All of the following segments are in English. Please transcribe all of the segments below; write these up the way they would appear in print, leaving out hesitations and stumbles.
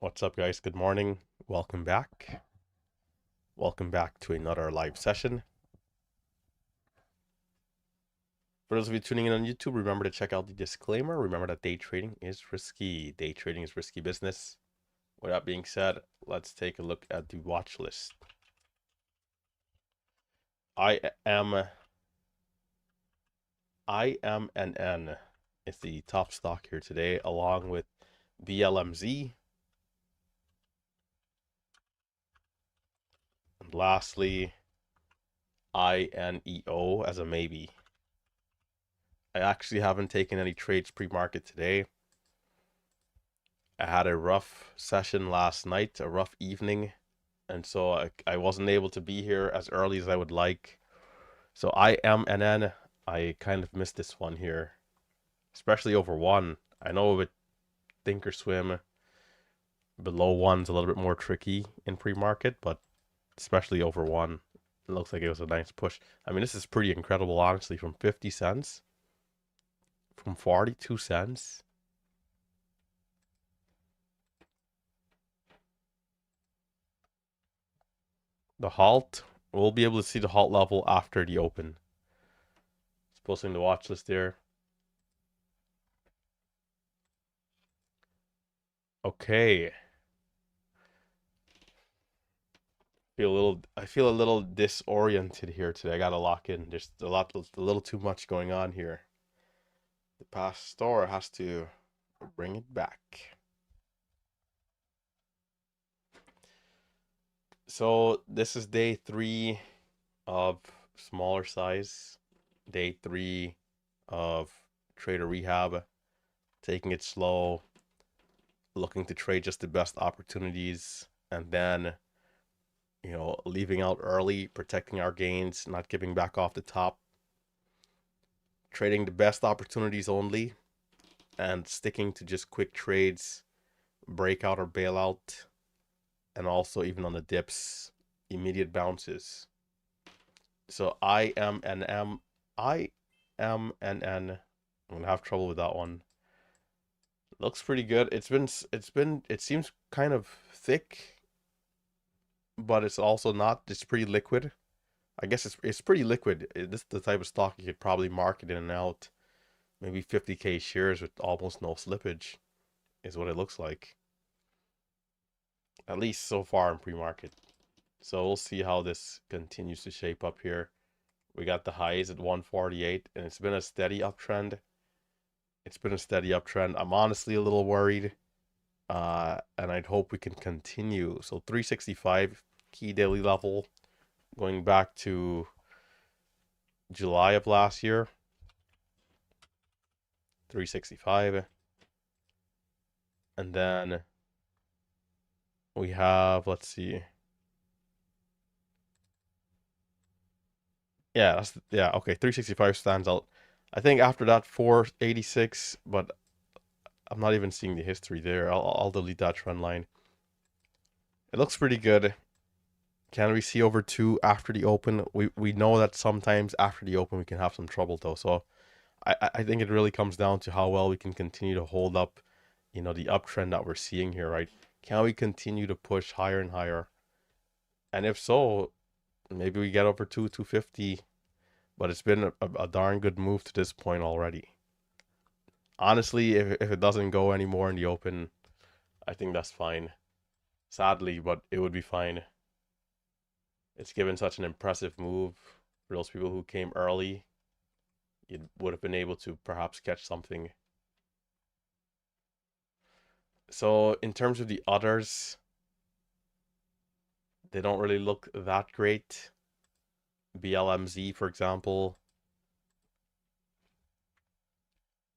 What's up, guys? Good morning. Welcome back. Welcome back to another live session. For those of you tuning in on YouTube, remember to check out the disclaimer. Remember that day trading is risky. Day trading is risky business. With that being said, let's take a look at the watch list. IMNN is the top stock here today, along with BLMZ. And lastly, INEO as a maybe. I actually haven't taken any trades pre-market today. I had a rough session last night, a rough evening, and so I wasn't able to be here as early as I would like. So IMNN, I kind of missed this one here, especially over one. I know with Thinkorswim, below one's a little bit more tricky in pre-market, but especially over one, it looks like it was a nice push. I mean, this is pretty incredible, honestly, from 50 cents, from 42 cents. The halt, we'll be able to see the halt level after the open. Just posting the watch list there. Okay. I feel a little disoriented here today. I gotta lock in. There's a little too much going on here. The pastor has to bring it back. So this is day 3 of smaller size. Day 3 of trader rehab. Taking it slow. Looking to trade just the best opportunities. And then, leaving out early, protecting our gains, not giving back off the top. Trading the best opportunities only. And sticking to just quick trades, breakout or bailout. And also even on the dips, immediate bounces. So IMNN. I'm gonna have trouble with that one. Looks pretty good. It seems kind of thick, but it's also not. It's pretty liquid. I guess it's pretty liquid. This is the type of stock you could probably market in and out. Maybe 50K shares with almost no slippage is what it looks like. At least so far in pre-market. So we'll see how this continues to shape up here. We got the highs at 148, and it's been a steady uptrend. I'm honestly a little worried, and I'd hope we can continue. So 365 key daily level, going back to July of last year. 365, and then we have, let's see. Yeah, okay, 365 stands out. I think after that 486, but I'm not even seeing the history there. I'll delete that trend line. It looks pretty good. Can we see over 2 after the open? We know that sometimes after the open we can have some trouble though. So I think it really comes down to how well we can continue to hold up, the uptrend that we're seeing here, right? Can we continue to push higher and higher? And if so, maybe we get over 250, but it's been a darn good move to this point already. Honestly, if it doesn't go anymore in the open, I think that's fine. Sadly, but it would be fine. It's given such an impressive move for those people who came early. You would have been able to perhaps catch something. So in terms of the others, they don't really look that great. BLMZ, for example.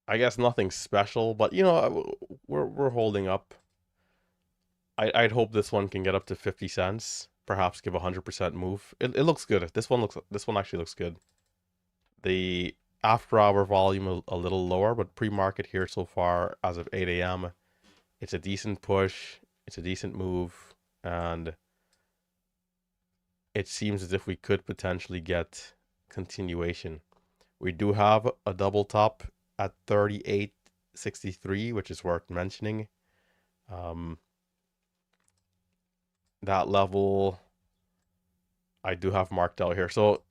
I guess nothing special, but we're holding up. I'd hope this one can get up to 50 cents, perhaps give a 100% move. It looks good. This one actually looks good. The after hour volume a little lower, but pre-market here so far as of 8 a.m. It's a decent push, it's a decent move, and it seems as if we could potentially get continuation. We do have a double top at 38.63, which is worth mentioning. That level I do have marked out here. So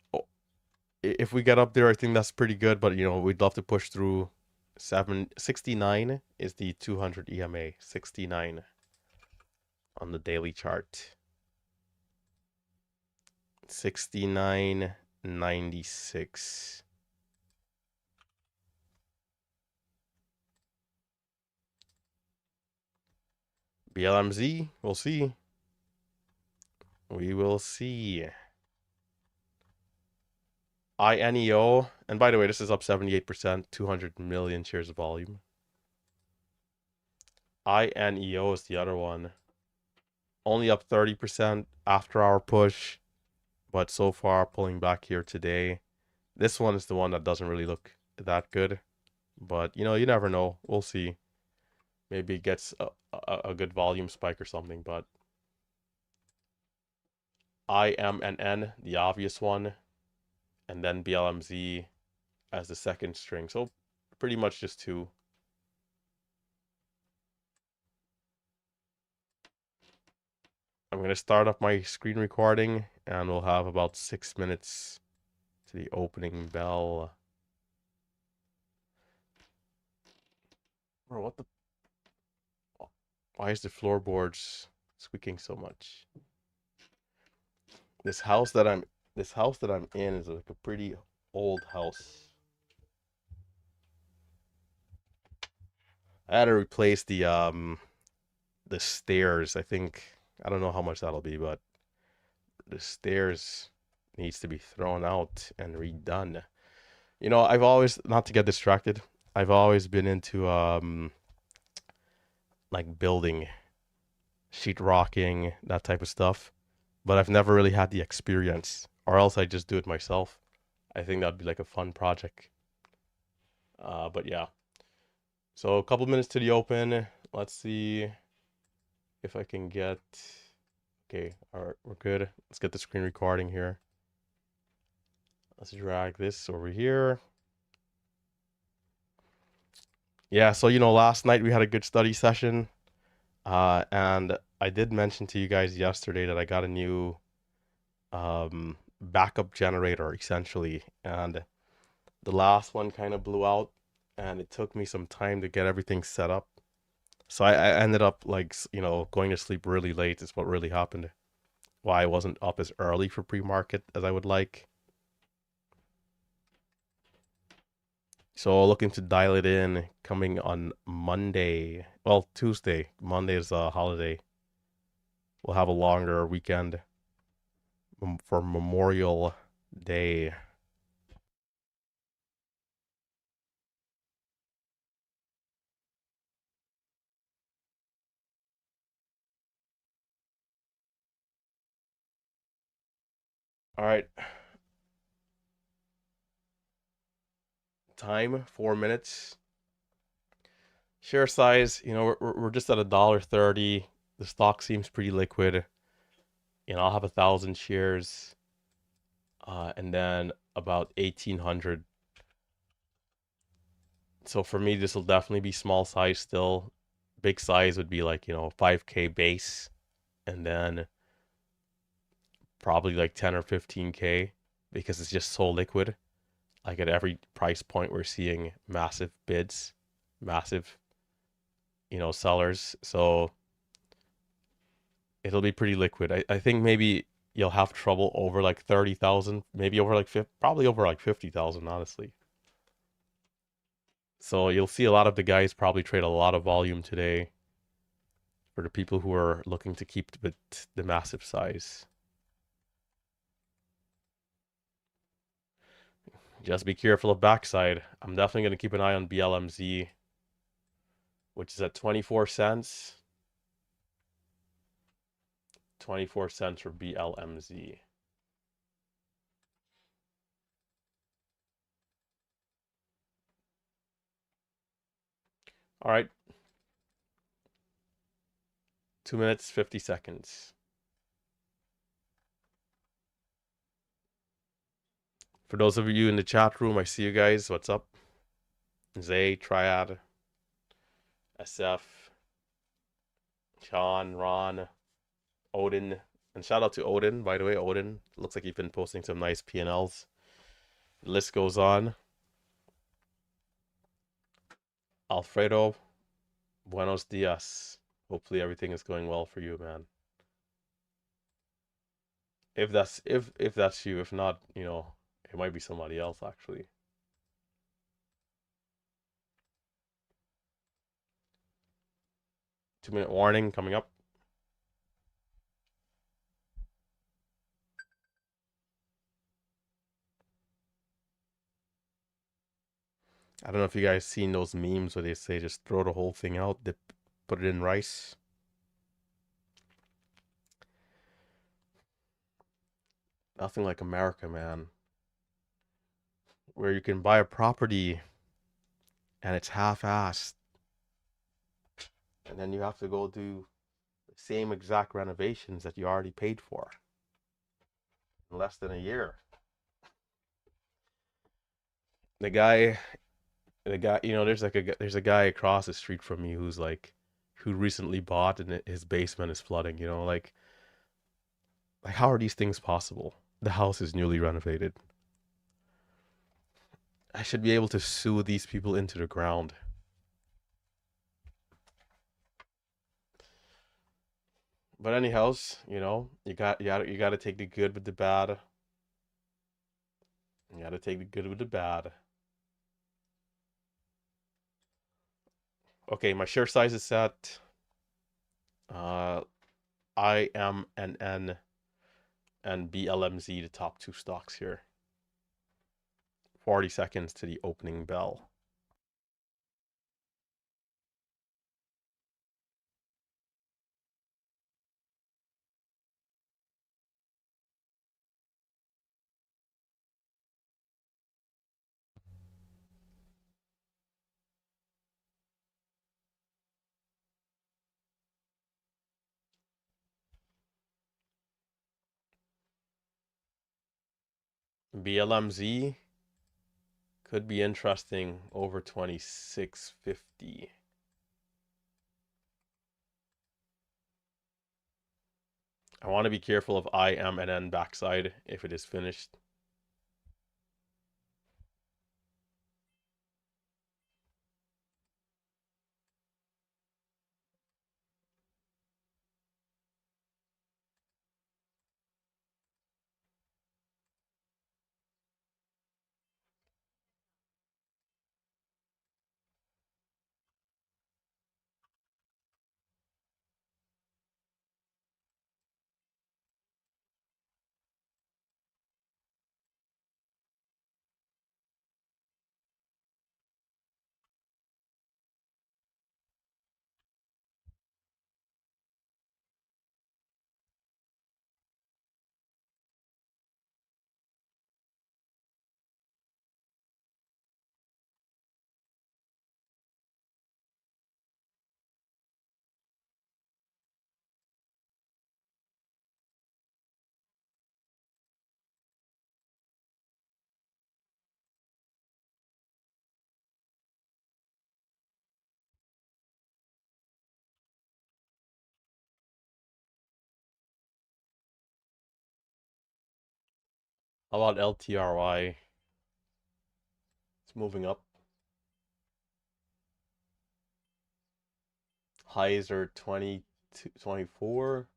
if we get up there, I think that's pretty good. But we'd love to push through 769 is the 200 EMA. 69 on the daily chart. 69.96. BLMZ, we'll see. We will see. INEO, and by the way, this is up 78%, 200 million shares of volume. INEO is the other one. Only up 30% after our push, but so far pulling back here today. This one is the one that doesn't really look that good, but you never know. We'll see. Maybe it gets a good volume spike or something, but IMNN, the obvious one, and then BLMZ as the second string. So pretty much just two. I'm going to start up my screen recording, and we'll have about 6 minutes to the opening bell. Bro, what the... Why is the floorboards squeaking so much? This house that I'm in is like a pretty old house. I had to replace the stairs. I don't know how much that'll be, but the stairs needs to be thrown out and redone. I've always, not to get distracted, I've always been into like building, sheetrocking, that type of stuff, but I've never really had the experience, or else I just do it myself. I think that'd be like a fun project. But yeah. So a couple minutes to the open. Let's see if I can get... Okay, all right, we're good. Let's get the screen recording here. Let's drag this over here. Yeah, so last night we had a good study session. And I did mention to you guys yesterday that I got a new backup generator, essentially. And the last one kind of blew out, and it took me some time to get everything set up. So I ended up like, going to sleep really late is what really happened. Why I wasn't up as early for pre-market as I would like. So looking to dial it in coming on Monday. Well, Tuesday. Monday is a holiday. We'll have a longer weekend for Memorial Day. All right. Time 4 minutes. Share size, we're just at $1.30. The stock seems pretty liquid. I'll have 1,000 shares, and then about 1,800. So for me, this will definitely be small size still. Big size would be like 5K base, and then probably like 10 or 15K because it's just so liquid. Like at every price point, we're seeing massive bids, massive sellers. So it'll be pretty liquid. I think maybe you'll have trouble over like 30,000, maybe over like probably over like 50,000, honestly. So you'll see a lot of the guys probably trade a lot of volume today for the people who are looking to keep the massive size. Just be careful of backside. I'm definitely going to keep an eye on BLMZ, which is at 24 cents. 24 cents for BLMZ. All right. 2 minutes, 50 seconds. For those of you in the chat room, I see you guys. What's up? Zay, Triad, SF, Sean, Ron. Odin. And shout out to Odin, by the way. Odin looks like he's been posting some nice P&Ls. The list goes on. Alfredo, buenos dias. Hopefully everything is going well for you, man. If that's you, if not, it might be somebody else actually. 2 minute warning coming up. I don't know if you guys seen those memes where they say just throw the whole thing out, dip, put it in rice. Nothing like America, man, where you can buy a property and it's half-assed, and then you have to go do the same exact renovations that you already paid for in less than a year. The guy, there's a guy across the street from me who recently bought and his basement is flooding. Like how are these things possible? The house is newly renovated. I should be able to sue these people into the ground. But anyhows, you got to take the good with the bad. You got to take the good with the bad. Okay, my share size is set. Uh, IMNN and BLMZ, the top two stocks here. 40 seconds to the opening bell. BLMZ could be interesting over 2650. I want to be careful of IMNN backside if it is finished. How about LTRY? It's moving up. Highs are 24.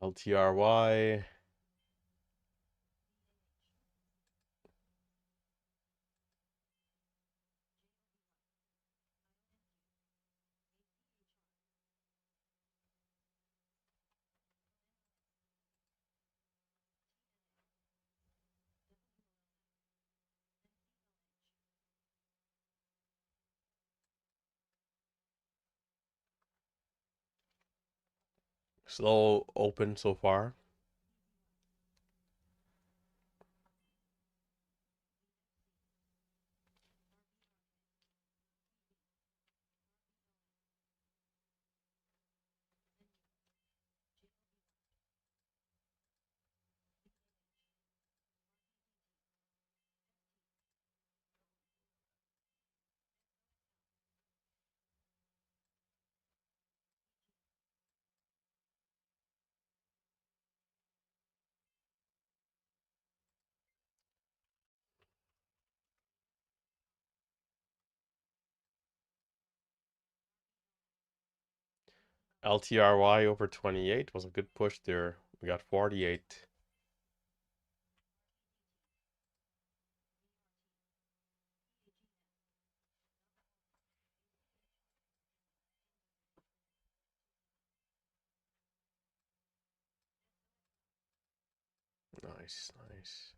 LTRY. Slow open so far. LTRY over 28 was a good push there. We got 48. Nice, nice.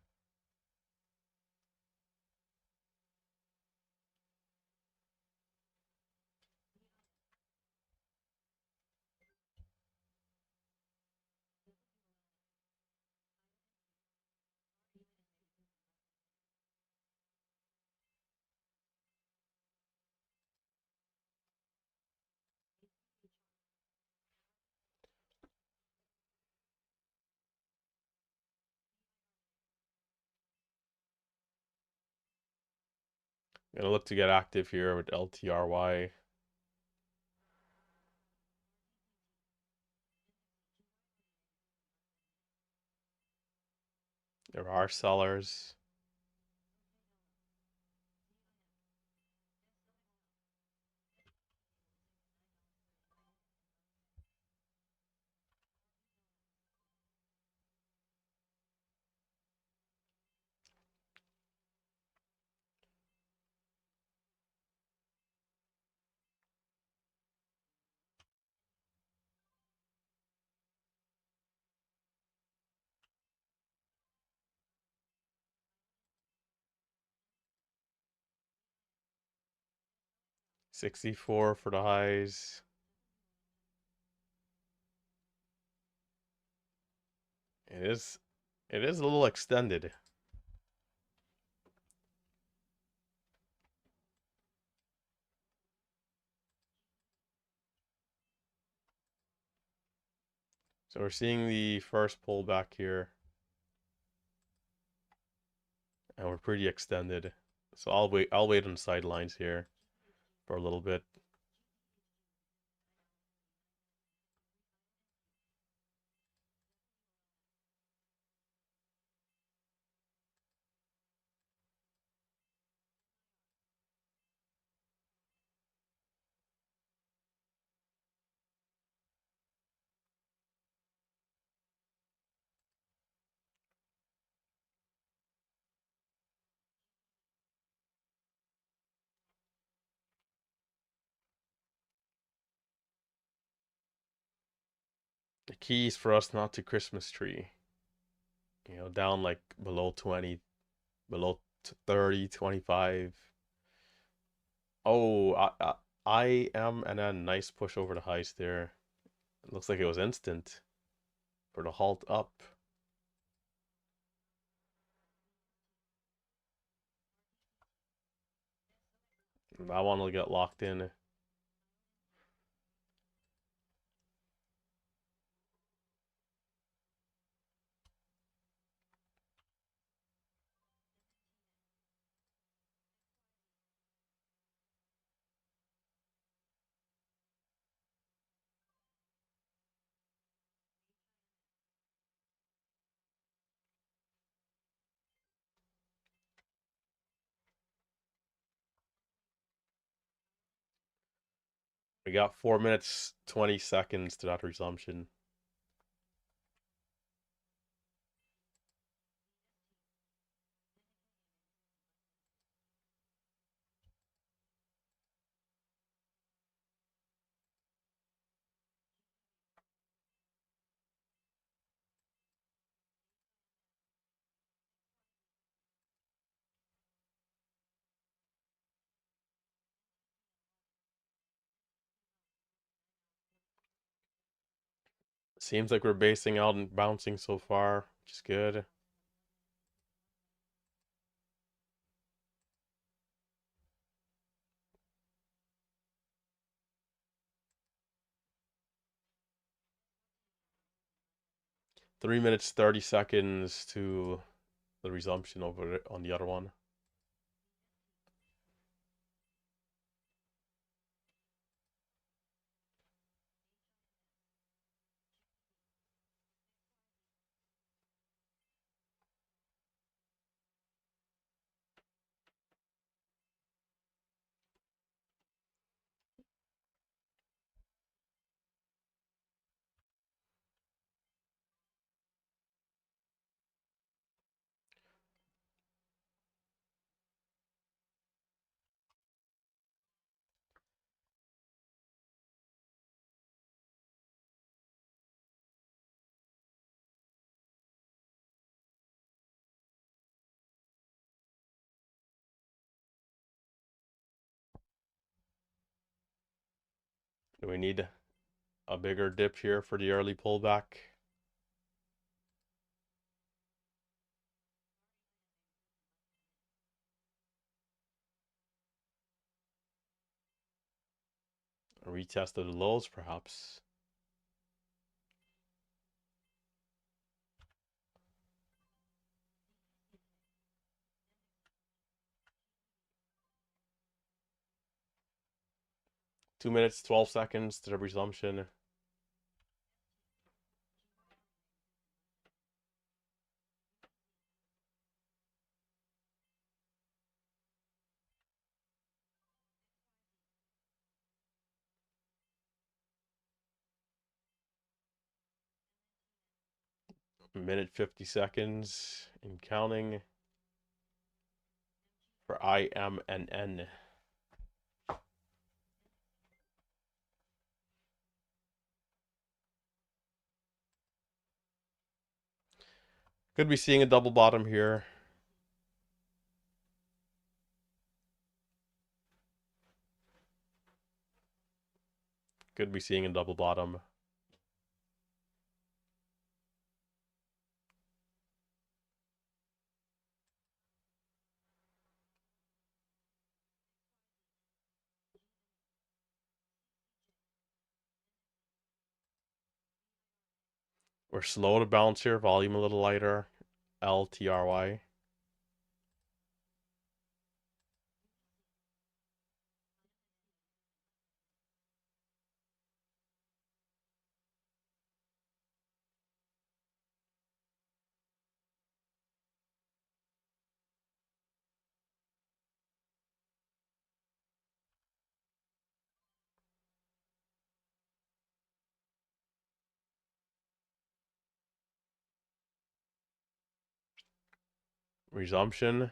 Gonna look to get active here with LTRY. There are sellers. $64 for the highs. It is it is a little extended. So we're seeing the first pullback here, and we're pretty extended. So I'll wait on the sidelines here for a little bit. The key is for us not to Christmas tree. Down like below 20, below 30, 25. Oh, I am, and then nice push over the highs there. It looks like it was instant for the halt up. That one will get locked in. We got 4 minutes, 20 seconds to that resumption. Seems like we're basing out and bouncing so far, which is good. Three minutes 30 seconds to the resumption over on the other one. Do we need a bigger dip here for the early pullback? A retest of the lows, perhaps. Two minutes, 12 seconds to the resumption. Minute 50 seconds in counting for IMNN. Could be seeing a double bottom here. Could be seeing a double bottom. We're slow to bounce here. Volume a little lighter. LTRY. Resumption.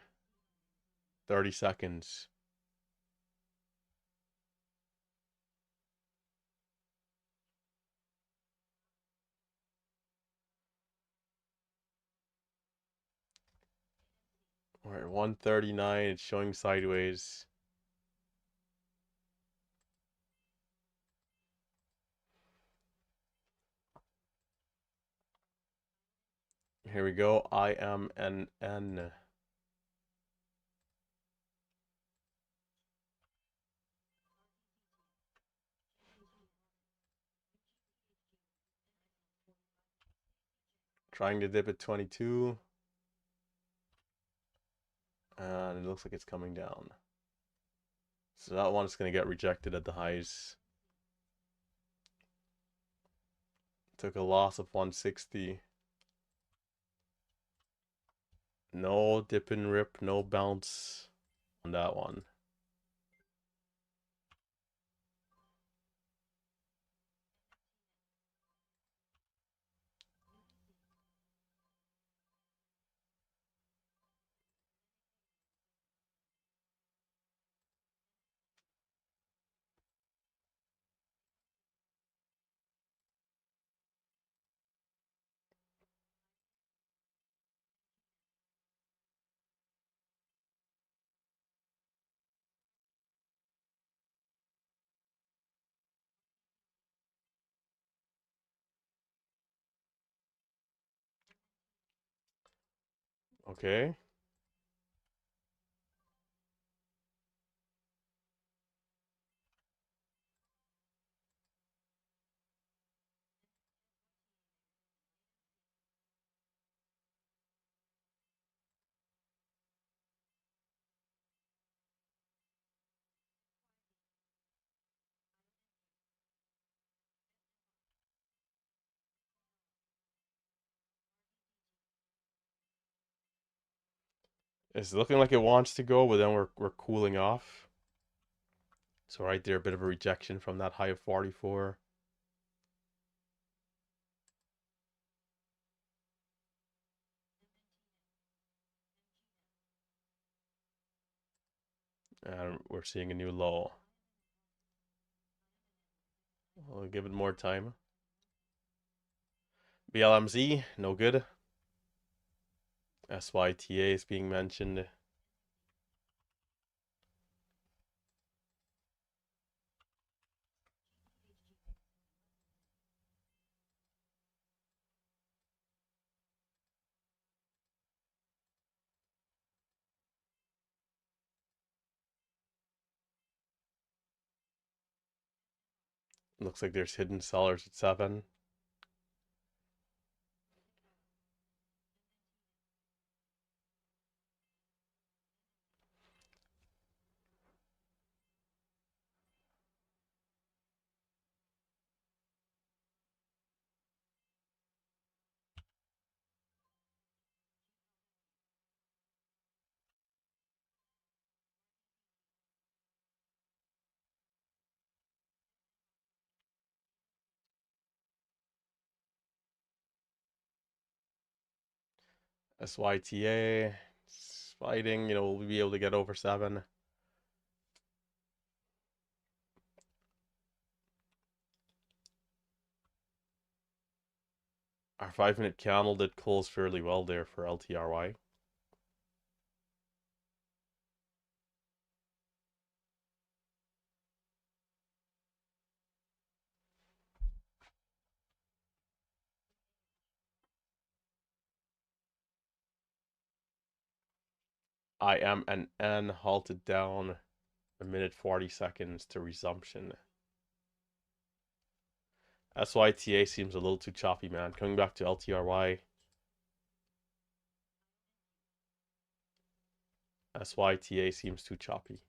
30 seconds. We're at 139. It's showing sideways. Here we go. IMNN. Trying to dip at 22. And it looks like it's coming down. So that one's going to get rejected at the highs. Took a loss of 160. No dip and rip, no bounce on that one. Okay. It's looking like it wants to go, but then we're cooling off. So right there, a bit of a rejection from that high of 44. And we're seeing a new low. We'll give it more time. BLMZ, no good. SYTA is being mentioned. Looks like there's hidden sellers at 7. SYTA fighting, we'll be able to get over 7. Our 5-minute candle did close fairly well there for LTRY. I am an N halted down 1 minute 40 seconds to resumption. SYTA seems a little too choppy, man. Coming back to LTRY. SYTA seems too choppy.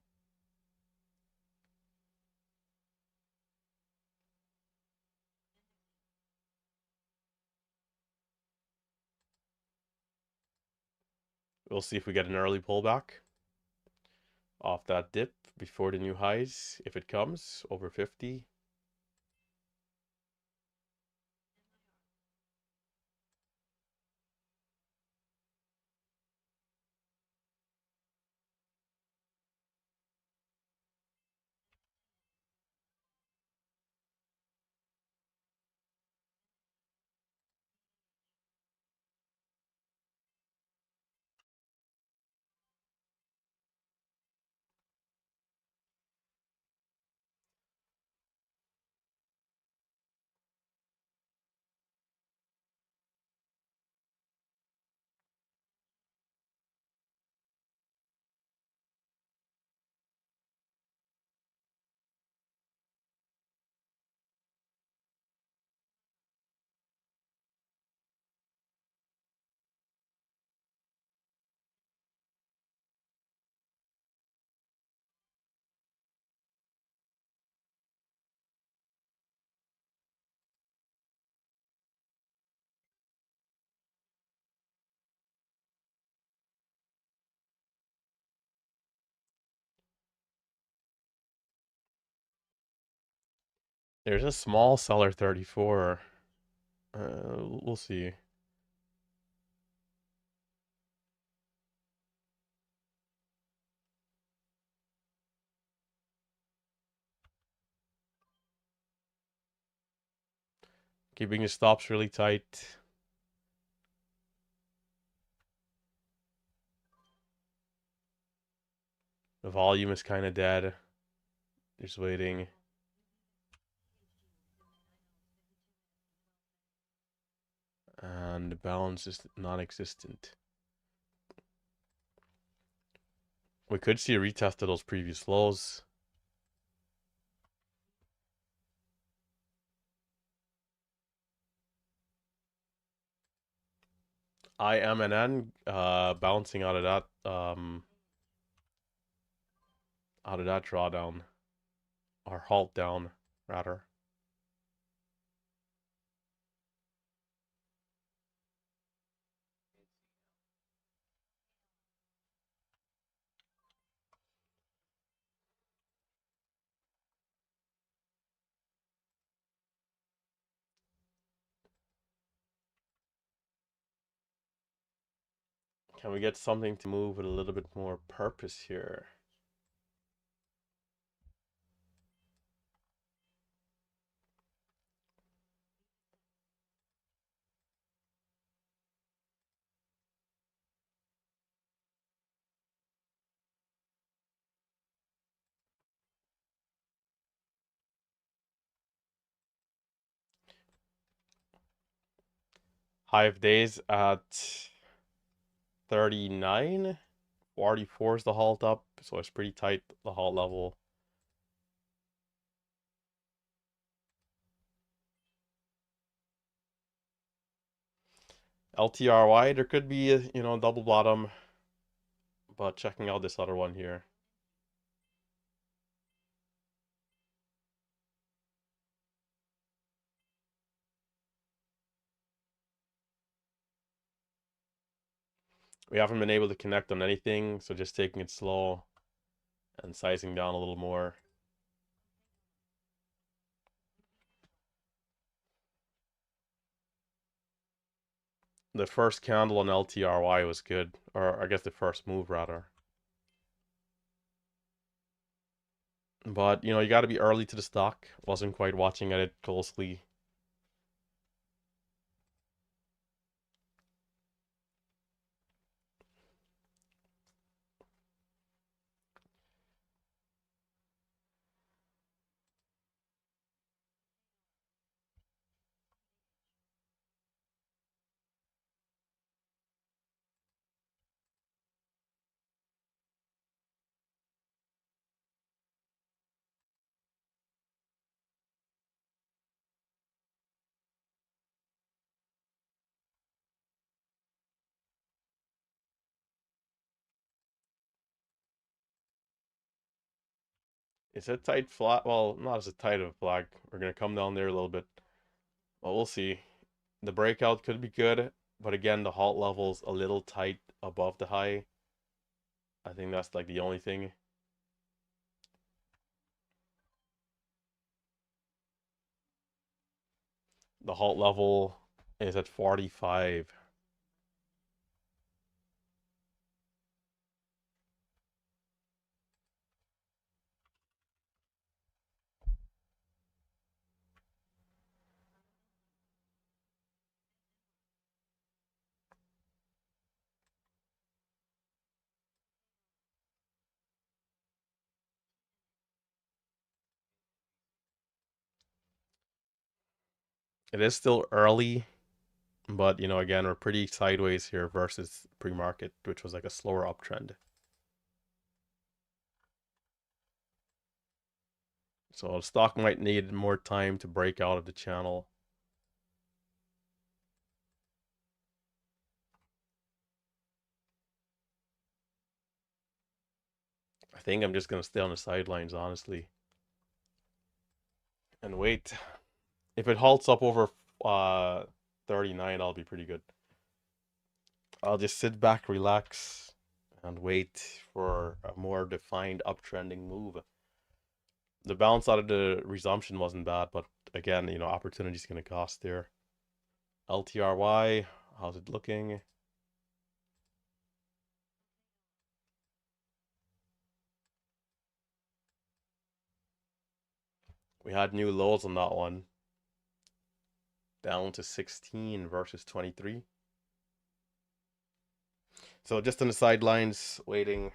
We'll see if we get an early pullback off that dip before the new highs. If it comes over 50. There's a small seller 34. We'll see. Keeping his stops really tight. The volume is kind of dead. Just waiting. And the balance is non existent. We could see a retest of those previous lows. IMNN bouncing out of that drawdown or halt down rather. Can we get something to move with a little bit more purpose here? High of days at 39. 44 is the halt up, so it's pretty tight, the halt level. LTRY, there could be a, double bottom, but checking out this other one here. We haven't been able to connect on anything, so just taking it slow and sizing down a little more. The first candle on LTRY was good, or I guess the first move rather. But, you got to be early to the stock. Wasn't quite watching at it closely. It's a tight flat. Well, not as a tight of a flag. We're going to come down there a little bit. Well, we'll see. The breakout could be good, but again, the halt level's a little tight above the high. I think that's like the only thing. The halt level is at 45. It is still early, but again, we're pretty sideways here versus pre-market, which was like a slower uptrend. So the stock might need more time to break out of the channel. I think I'm just gonna stay on the sidelines, honestly, and wait. If it halts up over 39, I'll be pretty good. I'll just sit back, relax, and wait for a more defined uptrending move. The bounce out of the resumption wasn't bad, but again, opportunity's gonna cost there. LTRY, how's it looking? We had new lows on that one. Down to 16 versus 23. So just on the sidelines, waiting.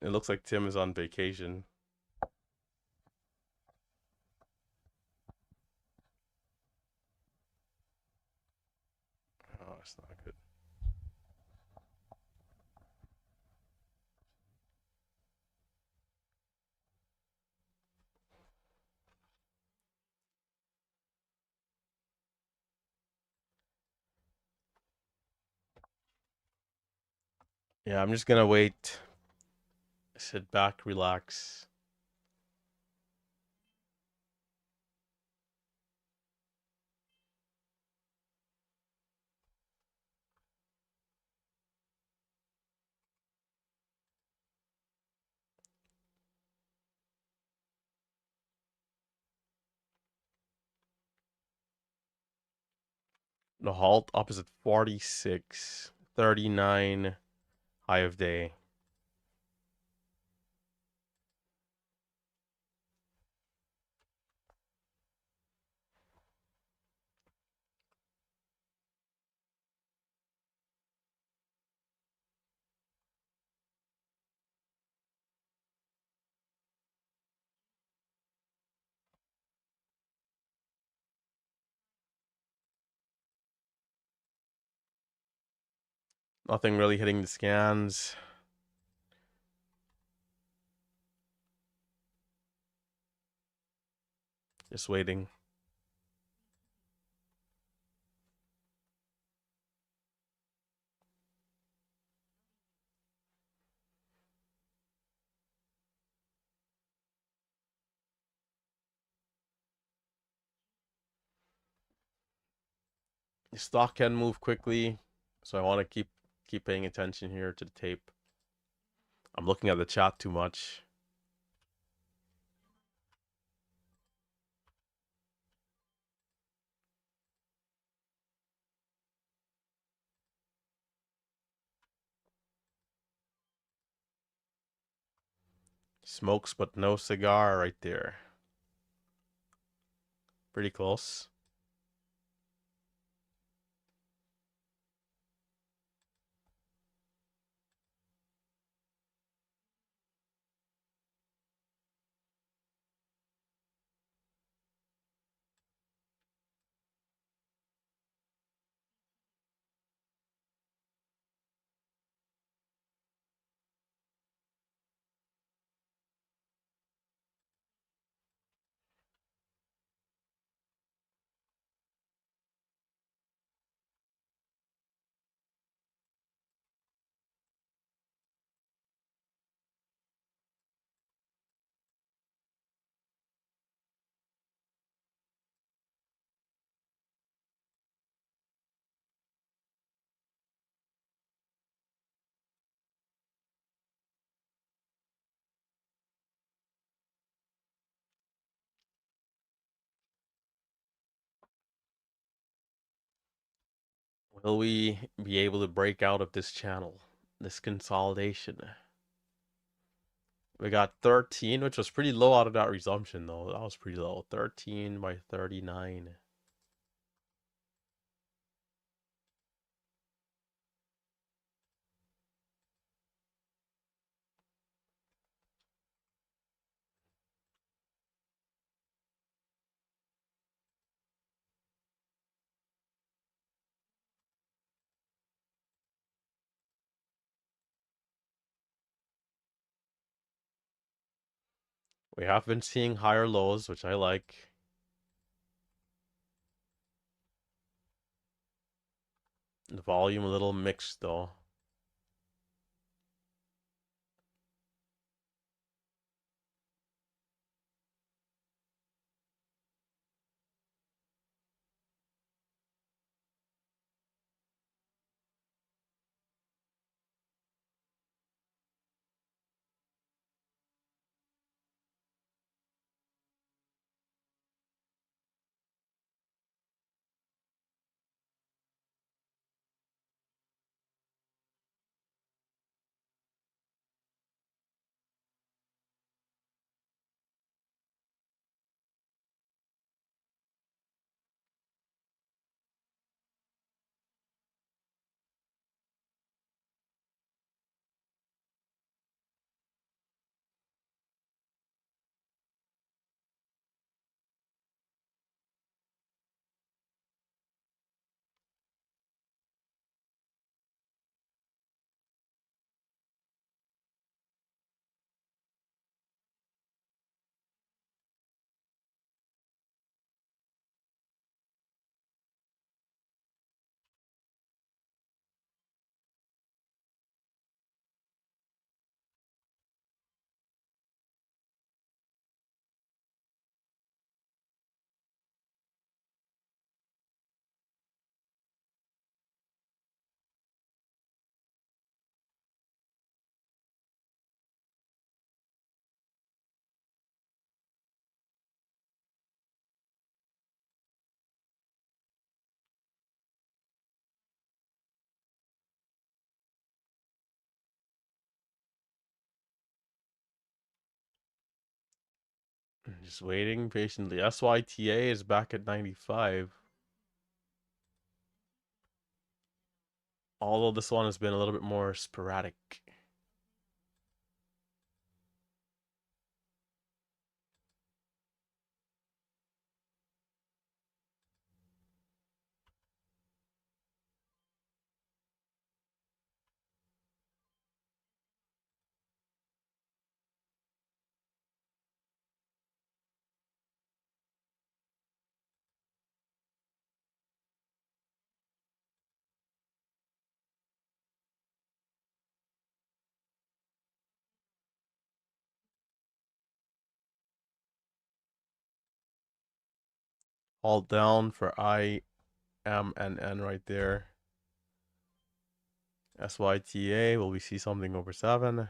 It looks like Tim is on vacation. Oh, it's not good. Yeah, I'm just gonna wait, sit back, relax. The halt opposite 46, 39, high of day. Nothing really hitting the scans. Just waiting. The stock can move quickly, so I want to keep paying attention here to the tape. I'm looking at the chat too much. Smokes but no cigar right there. Pretty close. Will we be able to break out of this channel, this consolidation? We got 13, which was pretty low out of that resumption, though. That was pretty low. 13 by 39. We have been seeing higher lows, which I like. The volume a little mixed, though. Just waiting patiently. SYTA is back at 95. Although this one has been a little bit more sporadic. All down for IMNN right there. SYTA, will we see something over 7?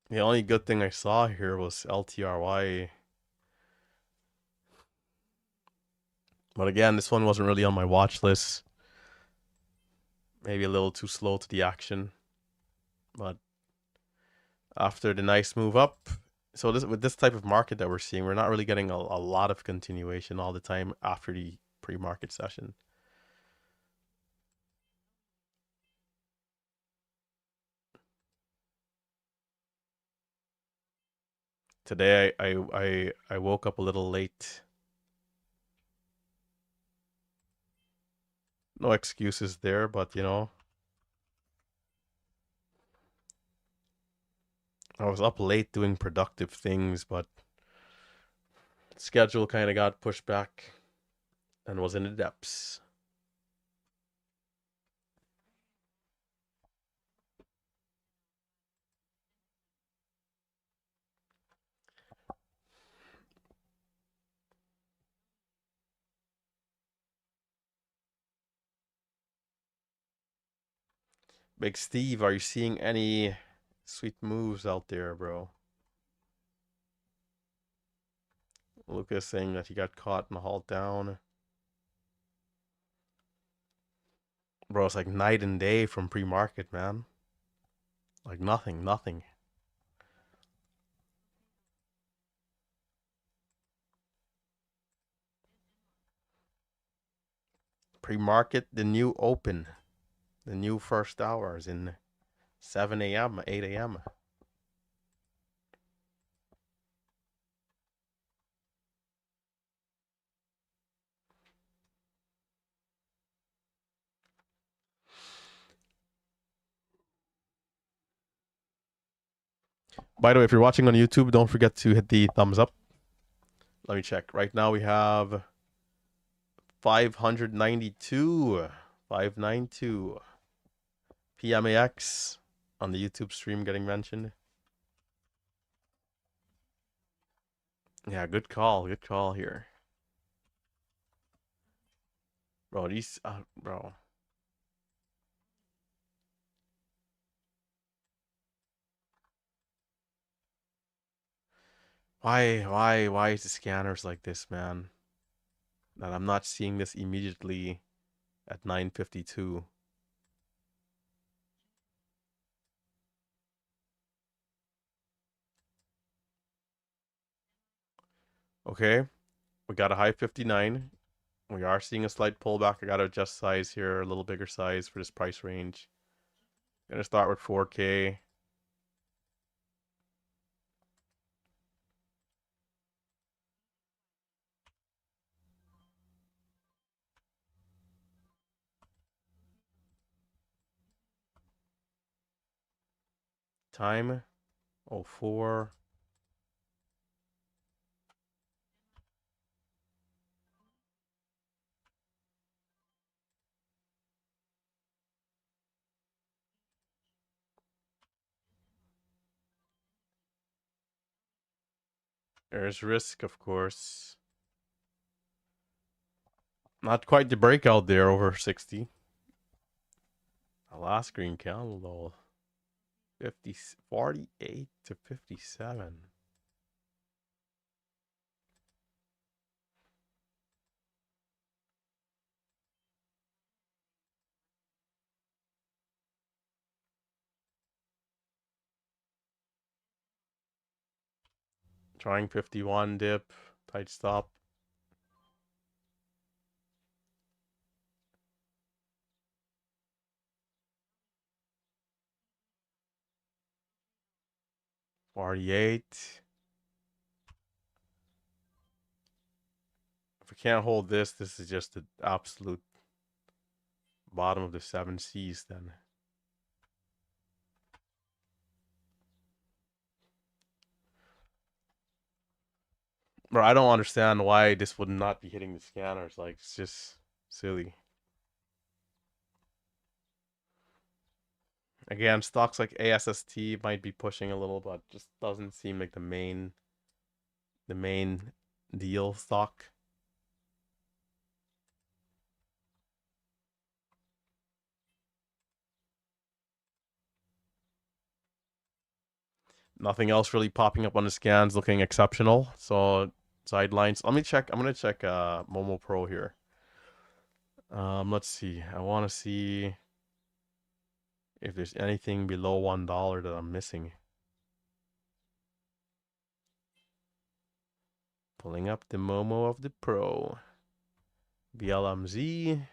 The only good thing I saw here was LTRY. But again, this one wasn't really on my watch list. Maybe a little too slow to the action. But after the nice move up, so with this type of market that we're seeing, we're not really getting a lot of continuation all the time after the pre-market session. Today I woke up a little late. No excuses there, but you know, I was up late doing productive things, but schedule kind of got pushed back and was in the depths. Big Steve, are you seeing any sweet moves out there, bro? Lucas saying that he got caught in the halt down. Bro, it's like night and day from pre-market, man. Like nothing. Pre-market, the new open, the new first hours in 7 a.m., 8 a.m. By the way, if you're watching on YouTube, don't forget to hit the thumbs up. Let me check. Right now we have 592, 592 PMAX on the YouTube stream getting mentioned. Yeah, good call here. Bro, these, bro. Why is the scanners like this, man? That I'm not seeing this immediately at 9:52. Okay, we got a high 59. We are seeing a slight pullback. I gotta adjust size here, a little bigger size for this price range. Gonna start with 4K. Time 04. There's risk, of course. Not quite the breakout there over 60. The last green candle though. 50, 48 to 57. Trying 51 dip, tight stop. $48. If we can't hold this, this is just the absolute bottom of the 7Cs then. Bro, I don't understand why this would not be hitting the scanners. Like, it's just silly. Again, stocks like ASST might be pushing a little, but just doesn't seem like the main deal stock. Nothing else really popping up on the scans looking exceptional. So sidelines. Let me check. I'm gonna check Momo Pro here. Let's see. I want to see if there's anything below $1 that I'm missing. Pulling up the Momo of the Pro. BLMZ,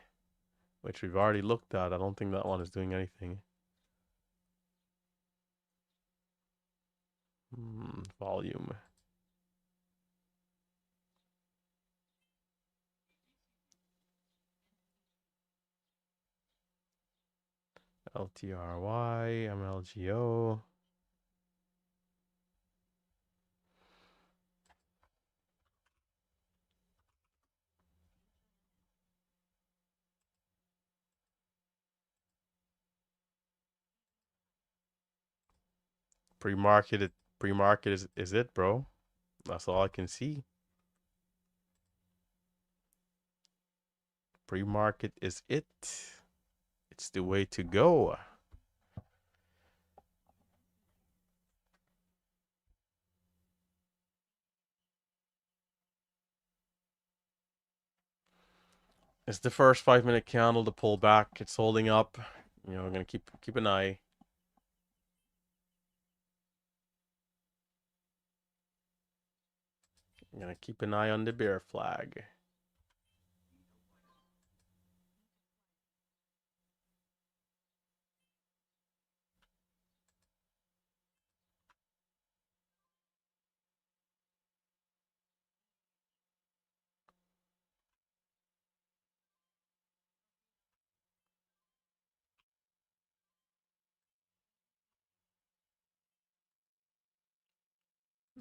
which we've already looked at. I don't think that one is doing anything. Volume. LTRY, MLGO. Pre-market, pre-market is it, bro? That's all I can see. Pre-market is it. It's the way to go. It's the first 5-minute candle to pull back. It's holding up. You know, I'm gonna keep an eye. I'm gonna keep an eye on the bear flag.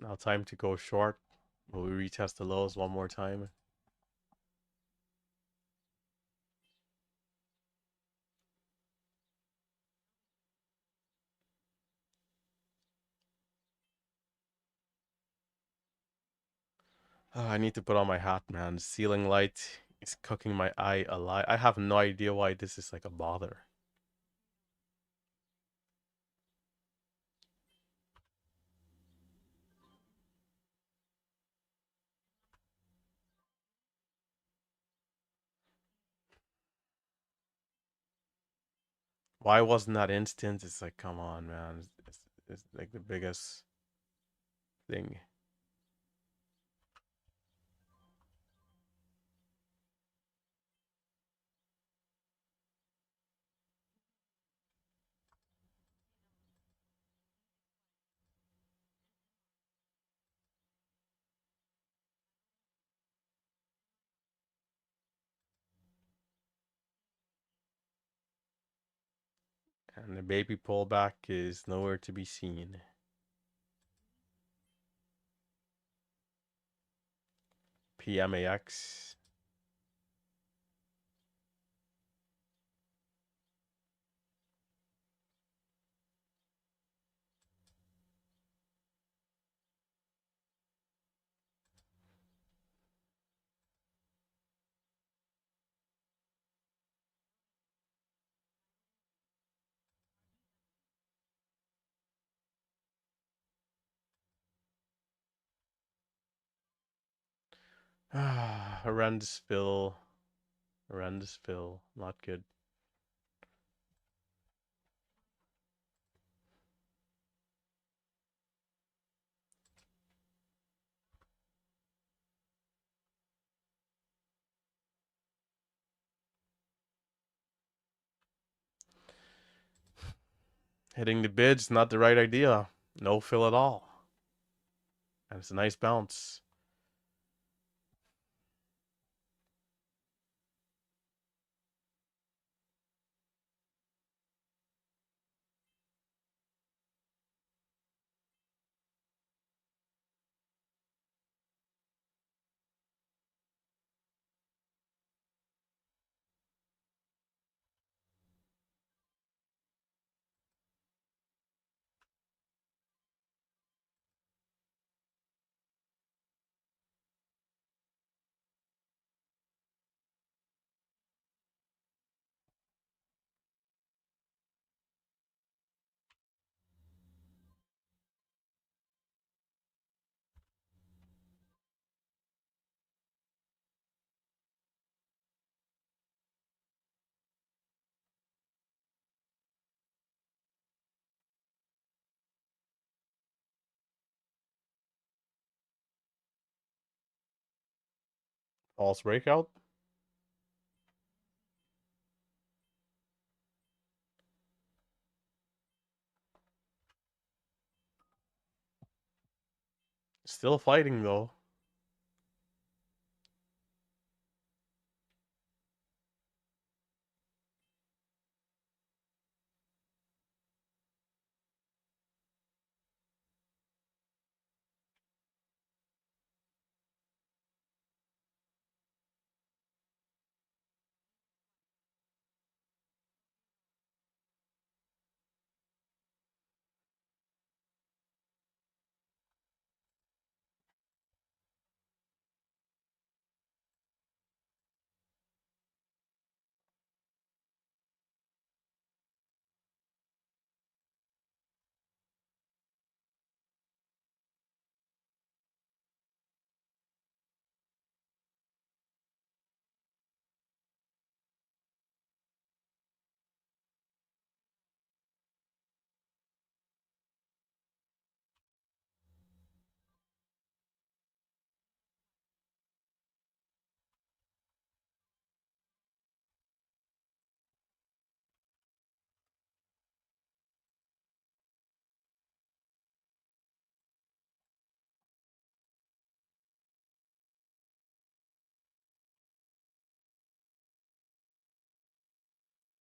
Now time to go short. Will we retest the lows one more time? I need to put on my hat, man. The ceiling light is cooking my eye alive. I have no idea why this is like a bother. Why wasn't that instant? It's like, come on, man. It's like the biggest thing. And the baby pullback is nowhere to be seen. PMAX. Horrendous fill. Horrendous fill. Not good. Hitting the bid's not the right idea. No fill at all. And it's a nice bounce. False breakout. Still fighting though.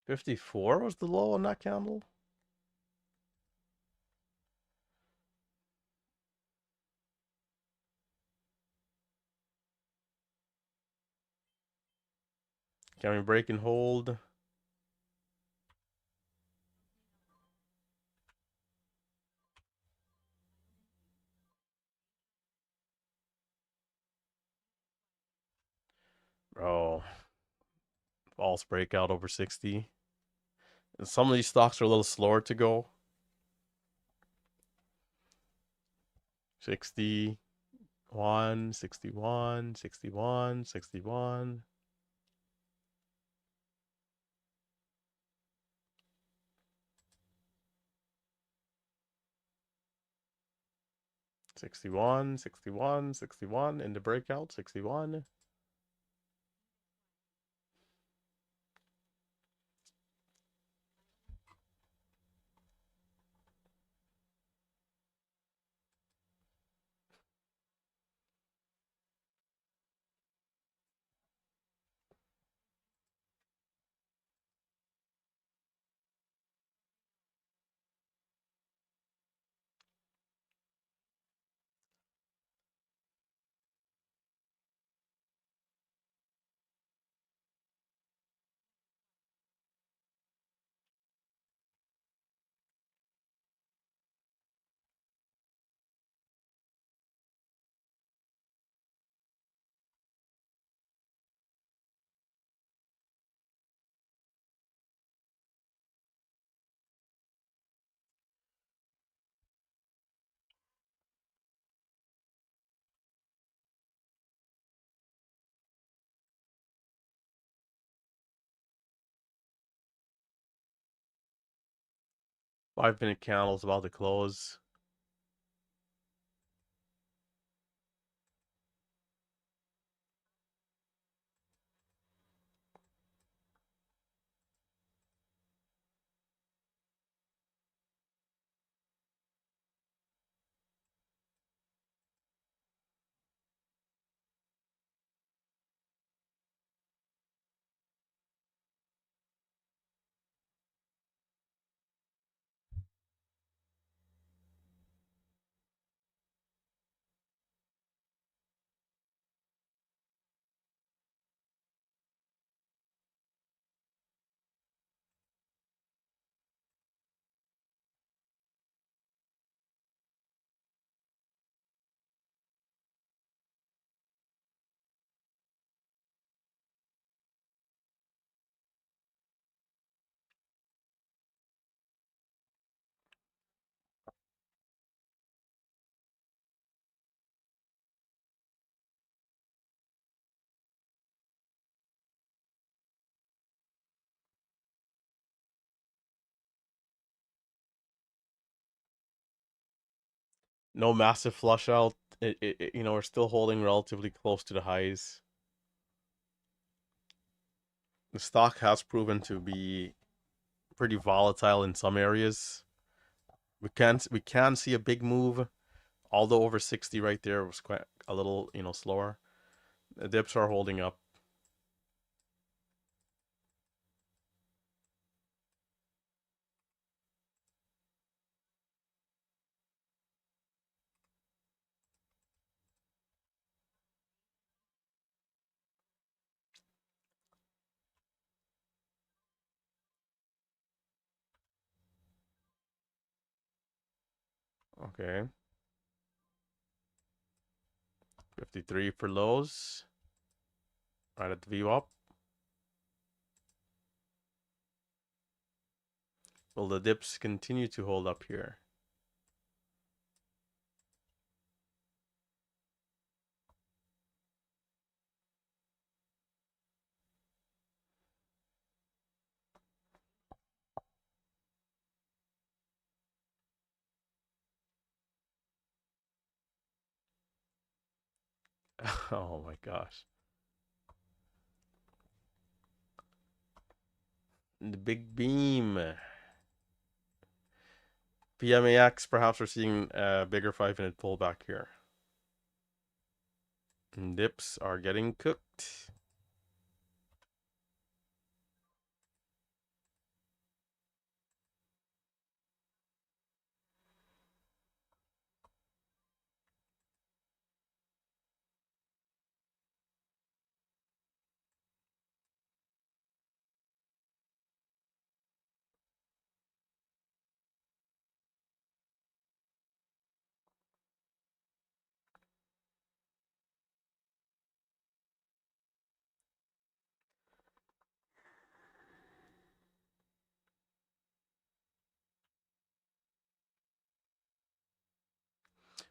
$54 was the low on that candle. Can we break and hold? Bro, false breakout over 60. And some of these stocks are a little slower to go. 61, 61, 61, 61. 61, 61, 61 in the breakout, 61. Five-minute candles about to close. No massive flush out. We're still holding relatively close to the highs. The stock has proven to be pretty volatile in some areas. We can see a big move, although over 60 right there was quite a little, slower. The dips are holding up. Okay. 53 for lows. Right at the VWAP. Will the dips continue to hold up here? Oh my gosh. The big beam. PMAX, perhaps we're seeing a bigger 5-minute pullback here. And dips are getting cooked.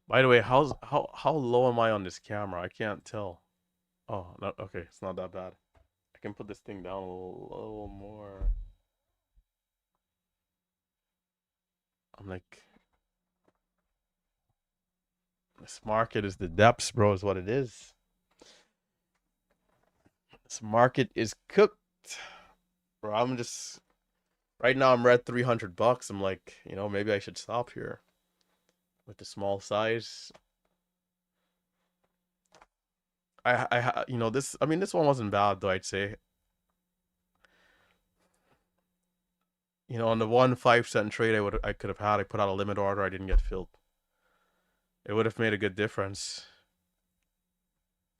By the way, how low am I on this camera? I can't tell. Oh, no, okay, it's not that bad. I can put this thing down a little more. I'm like, this market is the depths, bro, is what it is. This market is cooked. Bro, I'm just right now I'm at $300. I'm like, maybe I should stop here with the small size. This. I mean, this one wasn't bad though. I'd say. On the 1 5 cent trade I could have had, I put out a limit order. I didn't get filled. It would have made a good difference.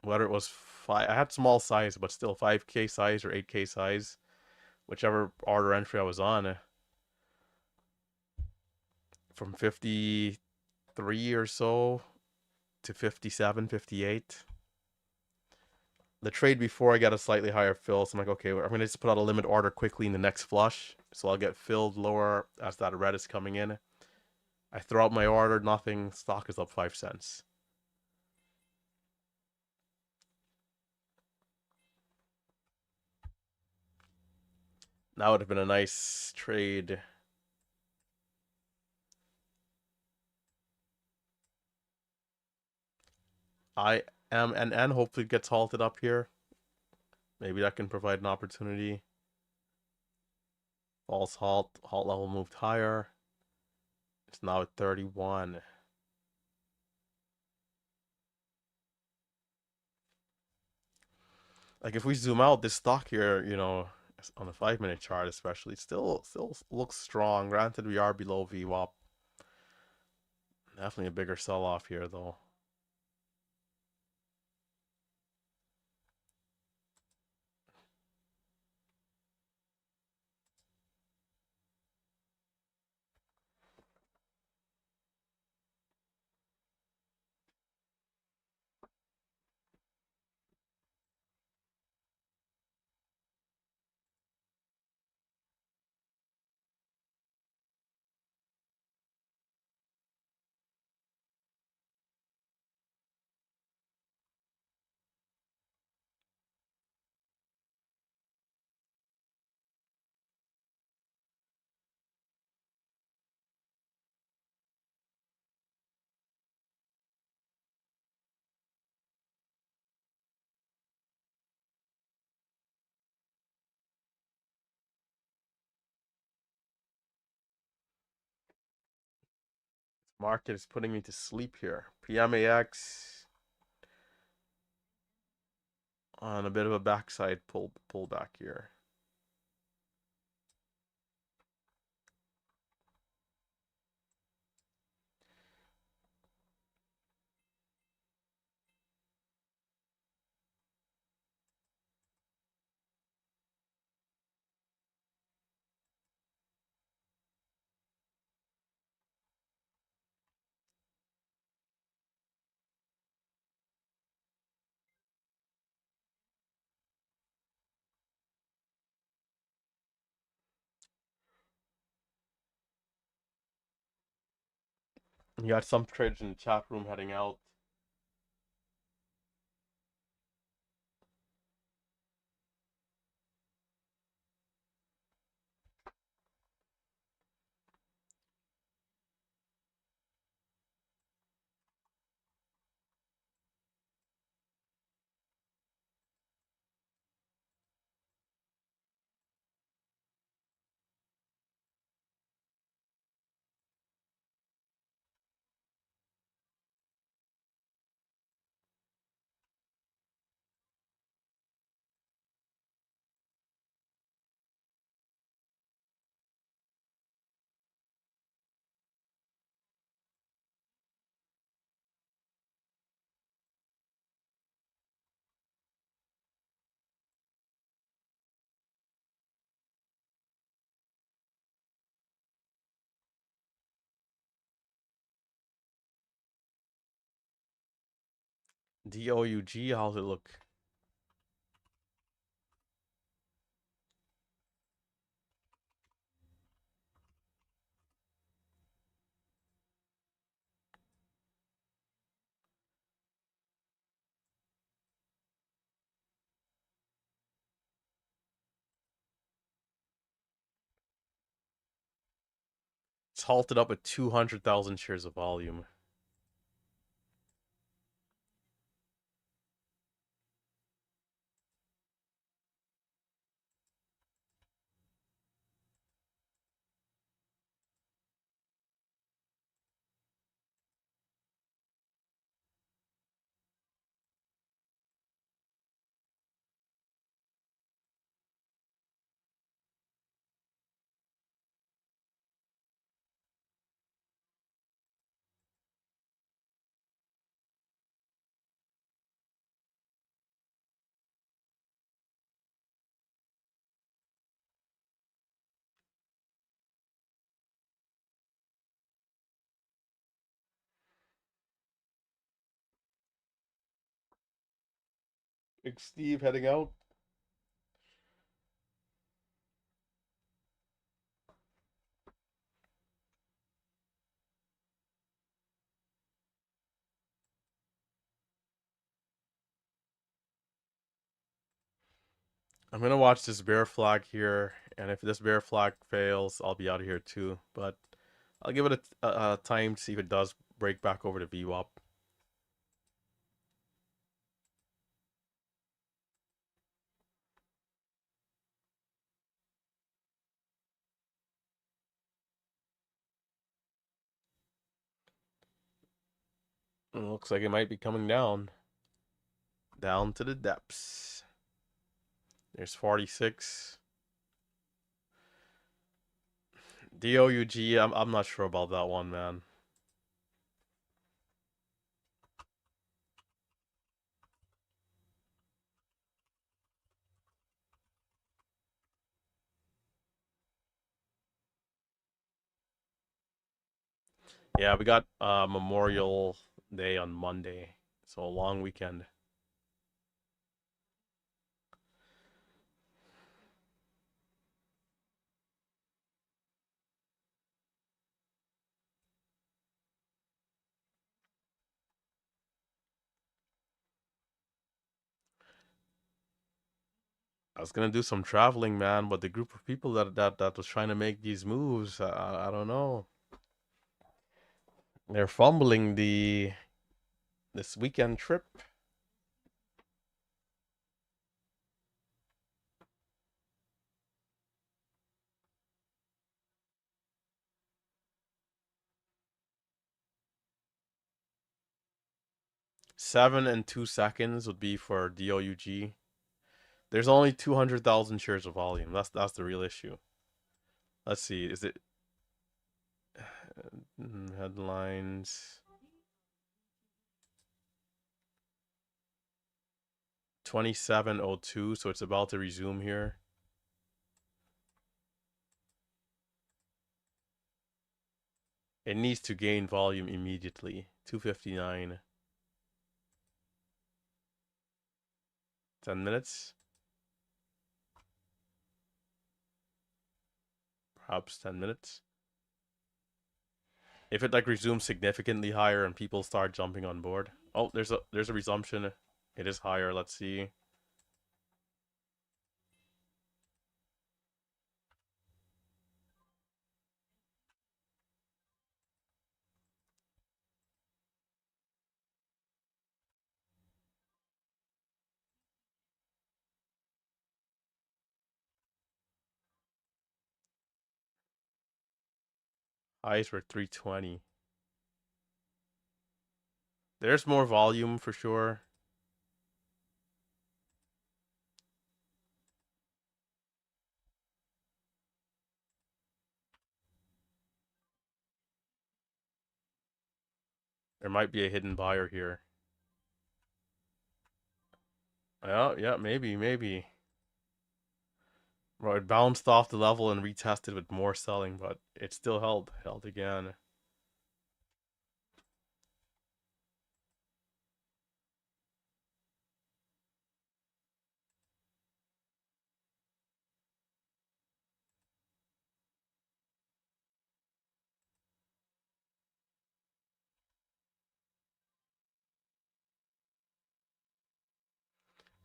Whether it was five, I had small size, but still 5K size or 8K size, whichever order entry I was on, from 53 or so to 57, 58. The trade before I got a slightly higher fill, so I'm like, okay, I'm gonna just put out a limit order quickly in the next flush, so I'll get filled lower as that red is coming in. I throw out my order, nothing. Stock is up 5 cents. That would have been a nice trade. I am and hopefully gets halted up here. Maybe that can provide an opportunity. False halt. Halt level moved higher. It's now at 31. Like if we zoom out, this stock here, on a 5 minute chart especially, still looks strong. Granted, we are below VWAP. Definitely a bigger sell off here though. Market is putting me to sleep here. PMAX on a bit of a backside pullback here. You got some traders in the chat room heading out. DOUG, how's it look? It's halted up at 200,000 shares of volume. Big Steve heading out. I'm gonna watch this bear flag here, and if this bear flag fails, I'll be out of here too. But I'll give it a time to see if it does break back over to VWAP. It looks like it might be coming down. Down to the depths. There's 46. DOUG, I'm not sure about that one, man. Yeah, we got Memorial Day on Monday, so a long weekend. I was gonna do some traveling, man, but the group of people that was trying to make these moves, I don't know. They're fumbling this weekend trip. 7 and 2 seconds would be for DOUG. There's only 200,000 shares of volume. That's the real issue. Let's see. Is it headlines? 2702, so it's about to resume here. It needs to gain volume immediately. 259. 10 minutes. Perhaps 10 minutes. If it like resumes significantly higher and people start jumping on board. Oh, there's a resumption. It is higher. Let's see. Highs were 320. There's more volume for sure. There might be a hidden buyer here. Yeah, maybe. Well, it bounced off the level and retested with more selling, but it still held again.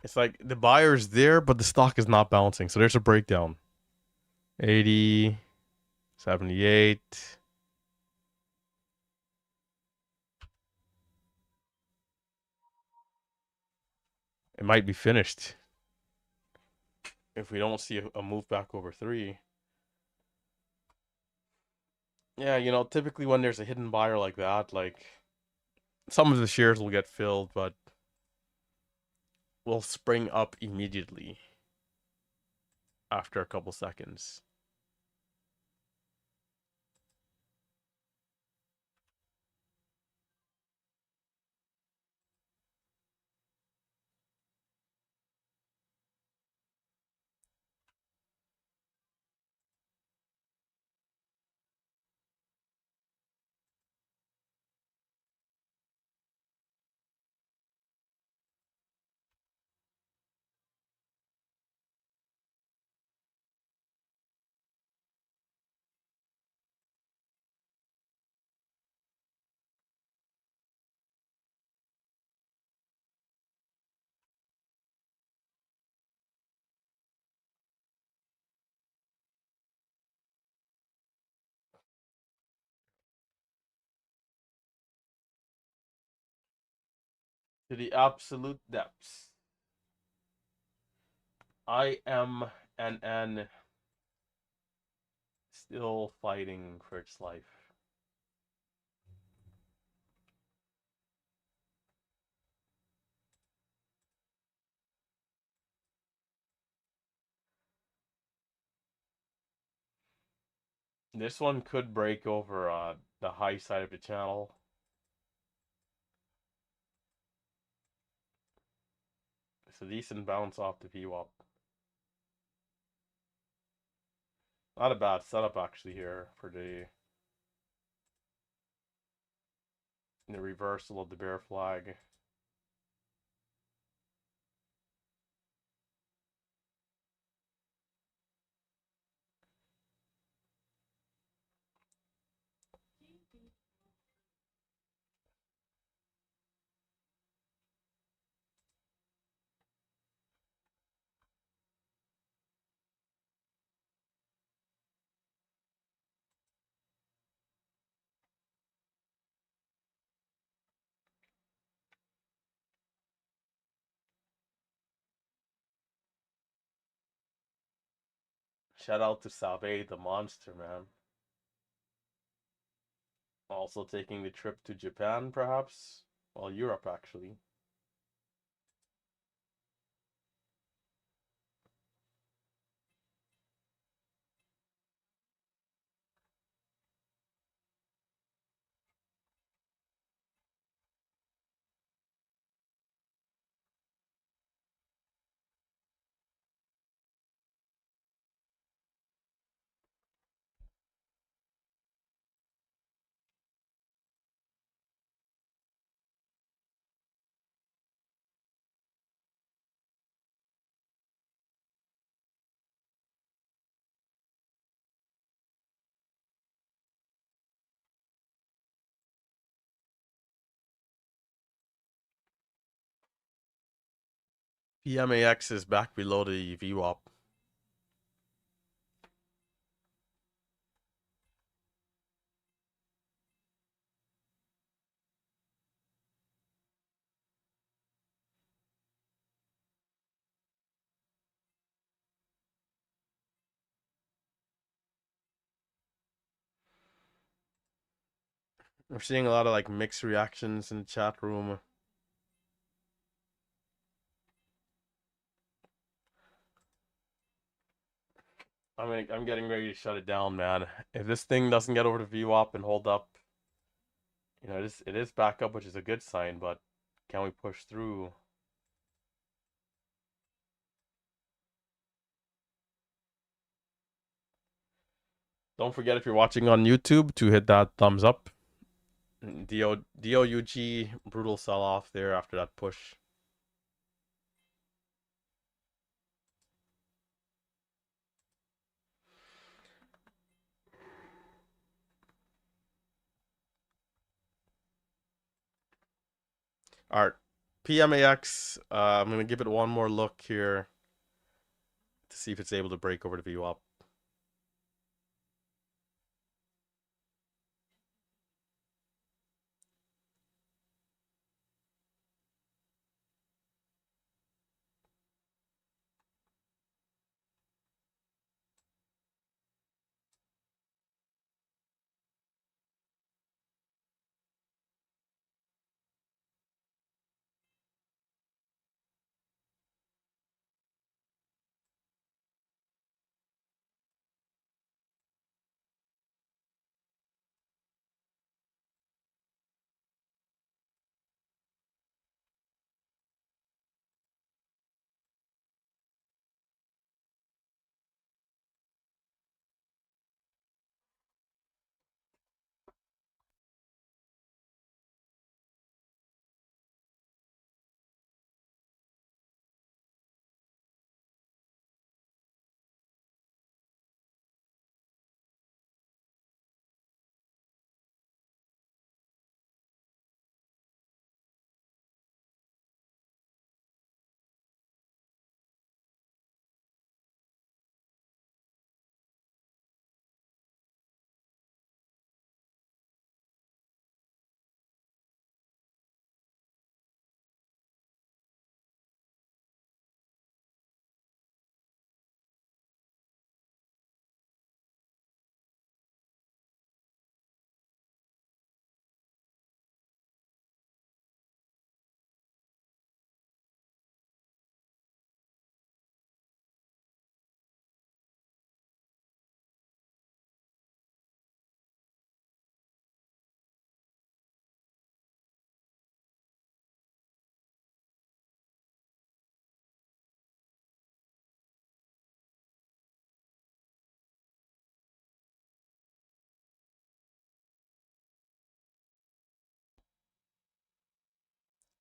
It's like the buyer's there, but the stock is not bouncing. So there's a breakdown. 80, 78. It might be finished if we don't see a move back over 3. Yeah, typically when there's a hidden buyer like that, like some of the shares will get filled, but will spring up immediately after a couple seconds. To the absolute depths. IMNN still fighting for its life. This one could break over the high side of the channel. It's a decent bounce off the VWAP. Not a bad setup actually here for the reversal of the bear flag. Shout out to Sabe the monster, man. Also taking the trip to Japan, perhaps. Well, Europe actually. PMAX is back below the VWAP. We're seeing a lot of like mixed reactions in the chat room. I'm getting ready to shut it down, man. If this thing doesn't get over the VWAP and hold up, it is back up, which is a good sign, but can we push through? Don't forget if you're watching on YouTube to hit that thumbs up. DOUG brutal sell off there after that push. All right, PMAX. I'm gonna give it one more look here to see if it's able to break over the VWAP.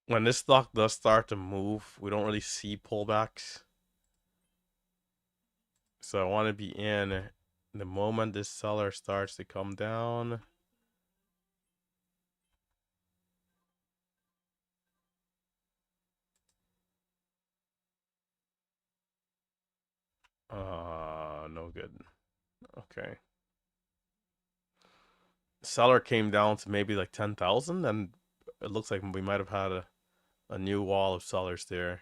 When this stock does start to move, we don't really see pullbacks. So I want to be in the moment this seller starts to come down. No good. Okay. Seller came down to maybe like 10,000, and it looks like we might have had a new wall of sellers there.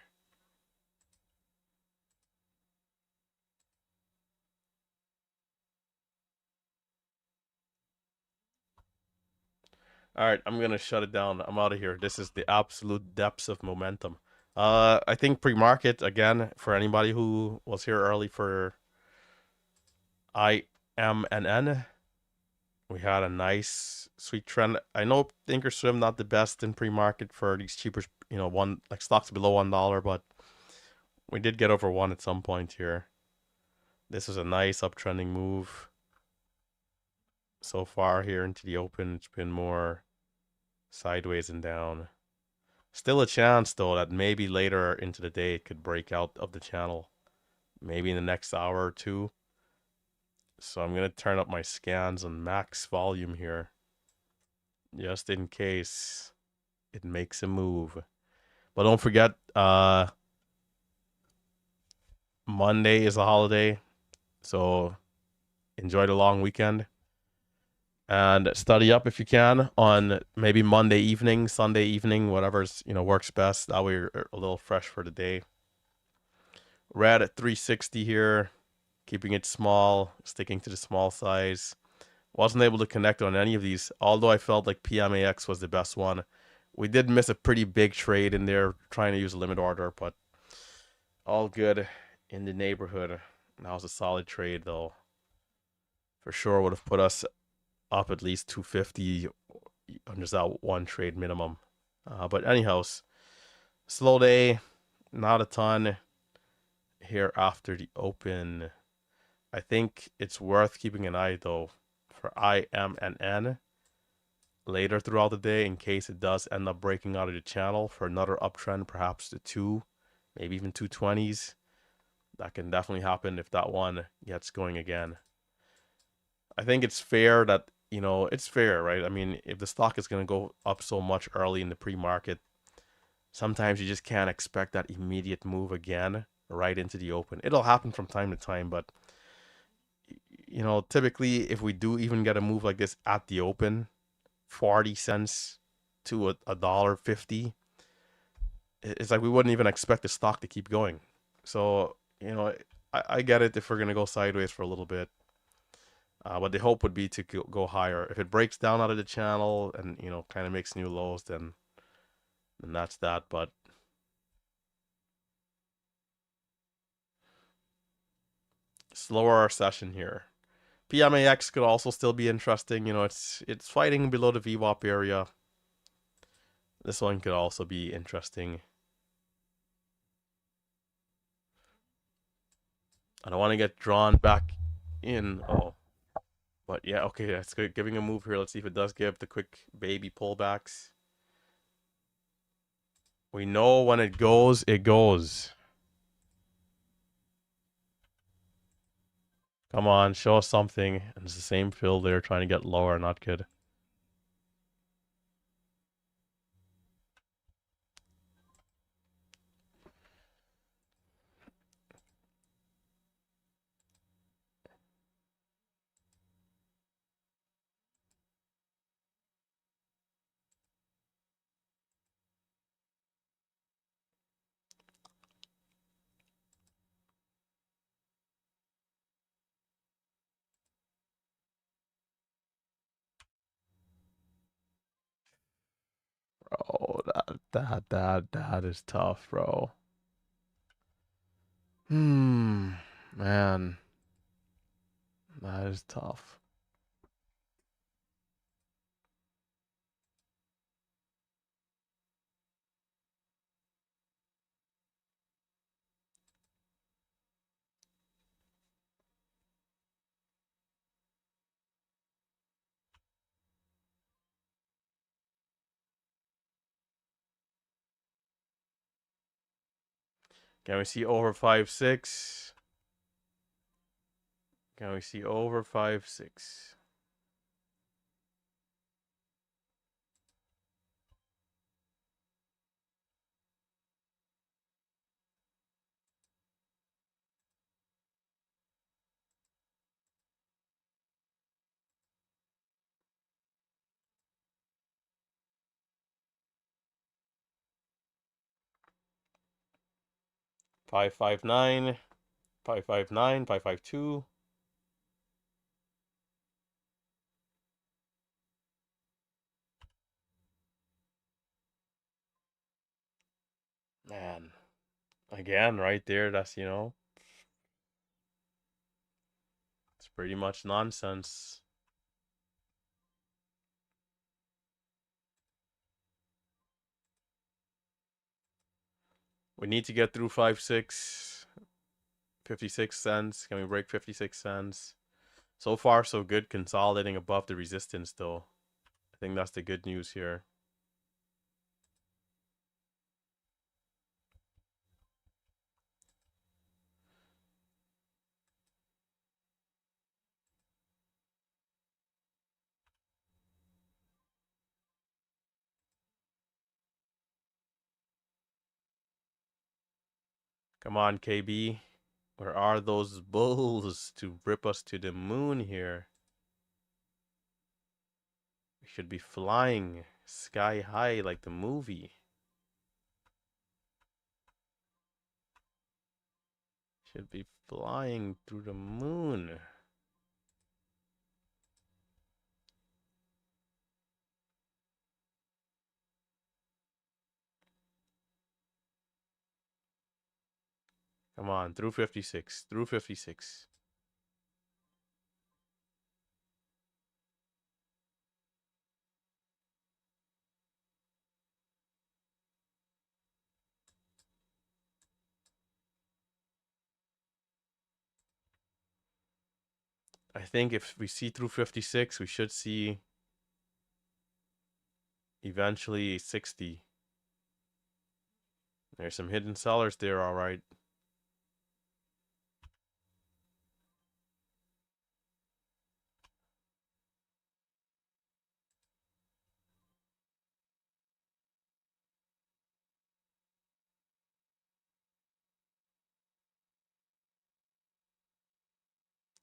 All right, I'm gonna shut it down. I'm out of here. This is the absolute depths of momentum. I think pre-market again for anybody who was here early for IMNN. We had a nice sweet trend. I know Thinkorswim not the best in pre-market for these cheaper, one like stocks below $1, but we did get over one at some point here. This was a nice uptrending move. So far here into the open, it's been more sideways and down. Still a chance though that maybe later into the day it could break out of the channel. Maybe in the next hour or two. So I'm gonna turn up my scans on max volume here. Just in case it makes a move. But don't forget, Monday is a holiday. So enjoy the long weekend. And study up if you can on maybe Monday evening, Sunday evening, whatever's works best. That way you're a little fresh for the day. Red at 360 here, keeping it small, sticking to the small size. Wasn't able to connect on any of these, although I felt like PMAX was the best one. We did miss a pretty big trade in there trying to use a limit order, but all good in the neighborhood. That was a solid trade though. For sure would have put us up at least 250 on just that one trade minimum. But anyhow, slow day, not a ton here after the open. I think it's worth keeping an eye though for IMNN later throughout the day in case it does end up breaking out of the channel for another uptrend, perhaps the two, maybe even 220s. That can definitely happen if that one gets going again. I think it's fair that, it's fair, right? I mean, if the stock is going to go up so much early in the pre-market, sometimes you just can't expect that immediate move again right into the open. It'll happen from time to time, but typically if we do even get a move like this at the open, 40 cents to a dollar 50, it's like we wouldn't even expect the stock to keep going. So, I get it if we're gonna go sideways for a little bit. But the hope would be to go higher. If it breaks down out of the channel and kind of makes new lows, then that's that. But slower session here. PMAX could also still be interesting. It's fighting below the VWAP area. This one could also be interesting. I don't want to get drawn back in. Oh, but yeah, okay, that's good. Giving a move here. Let's see if it does give the quick baby pullbacks. We know when it goes, it goes. Come on, show us something. And it's the same fill there, trying to get lower. Not good. Bro, that is tough, bro. Man, that is tough. Can we see over 5.6? Can we see over 5.6? Five five nine, 559, 552. Man, again, right there, it's pretty much nonsense. We need to get through 5-6, 56 cents. Can we break 56 cents? So far, so good. Consolidating above the resistance, though. I think that's the good news here. Come on, KB. Where are those bulls to rip us to the moon here? We should be flying sky high like the movie. Should be flying through the moon. Come on, through 56. Through 56. I think if we see through 56, we should see eventually 60. There's some hidden sellers there, all right.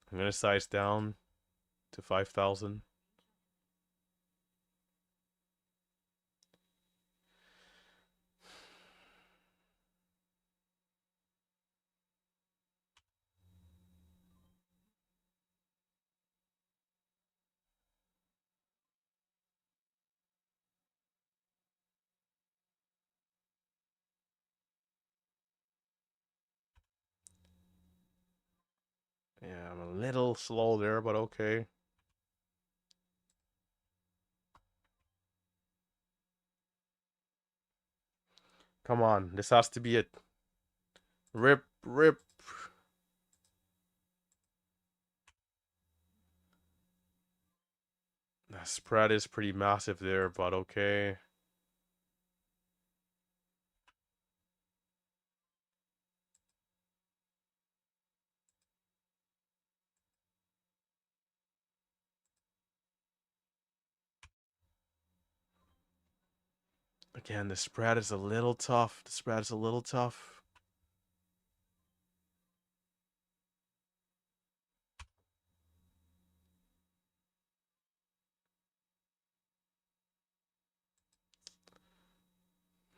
I'm going to size down to 5,000. Yeah, I'm a little slow there, but okay. Come on, this has to be it. Rip, rip. The spread is pretty massive there, but okay. Again, the spread is a little tough. The spread is a little tough.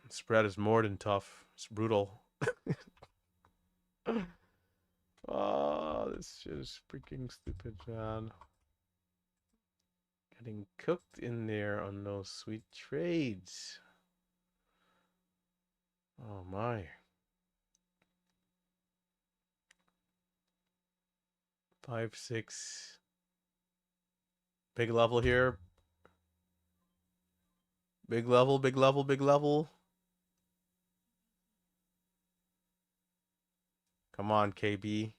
The spread is more than tough. It's brutal. Oh, this shit is freaking stupid, man. Getting cooked in there on those sweet trades. Oh my. 5-6. Big level here. Big level, big level, big level. Come on, KB.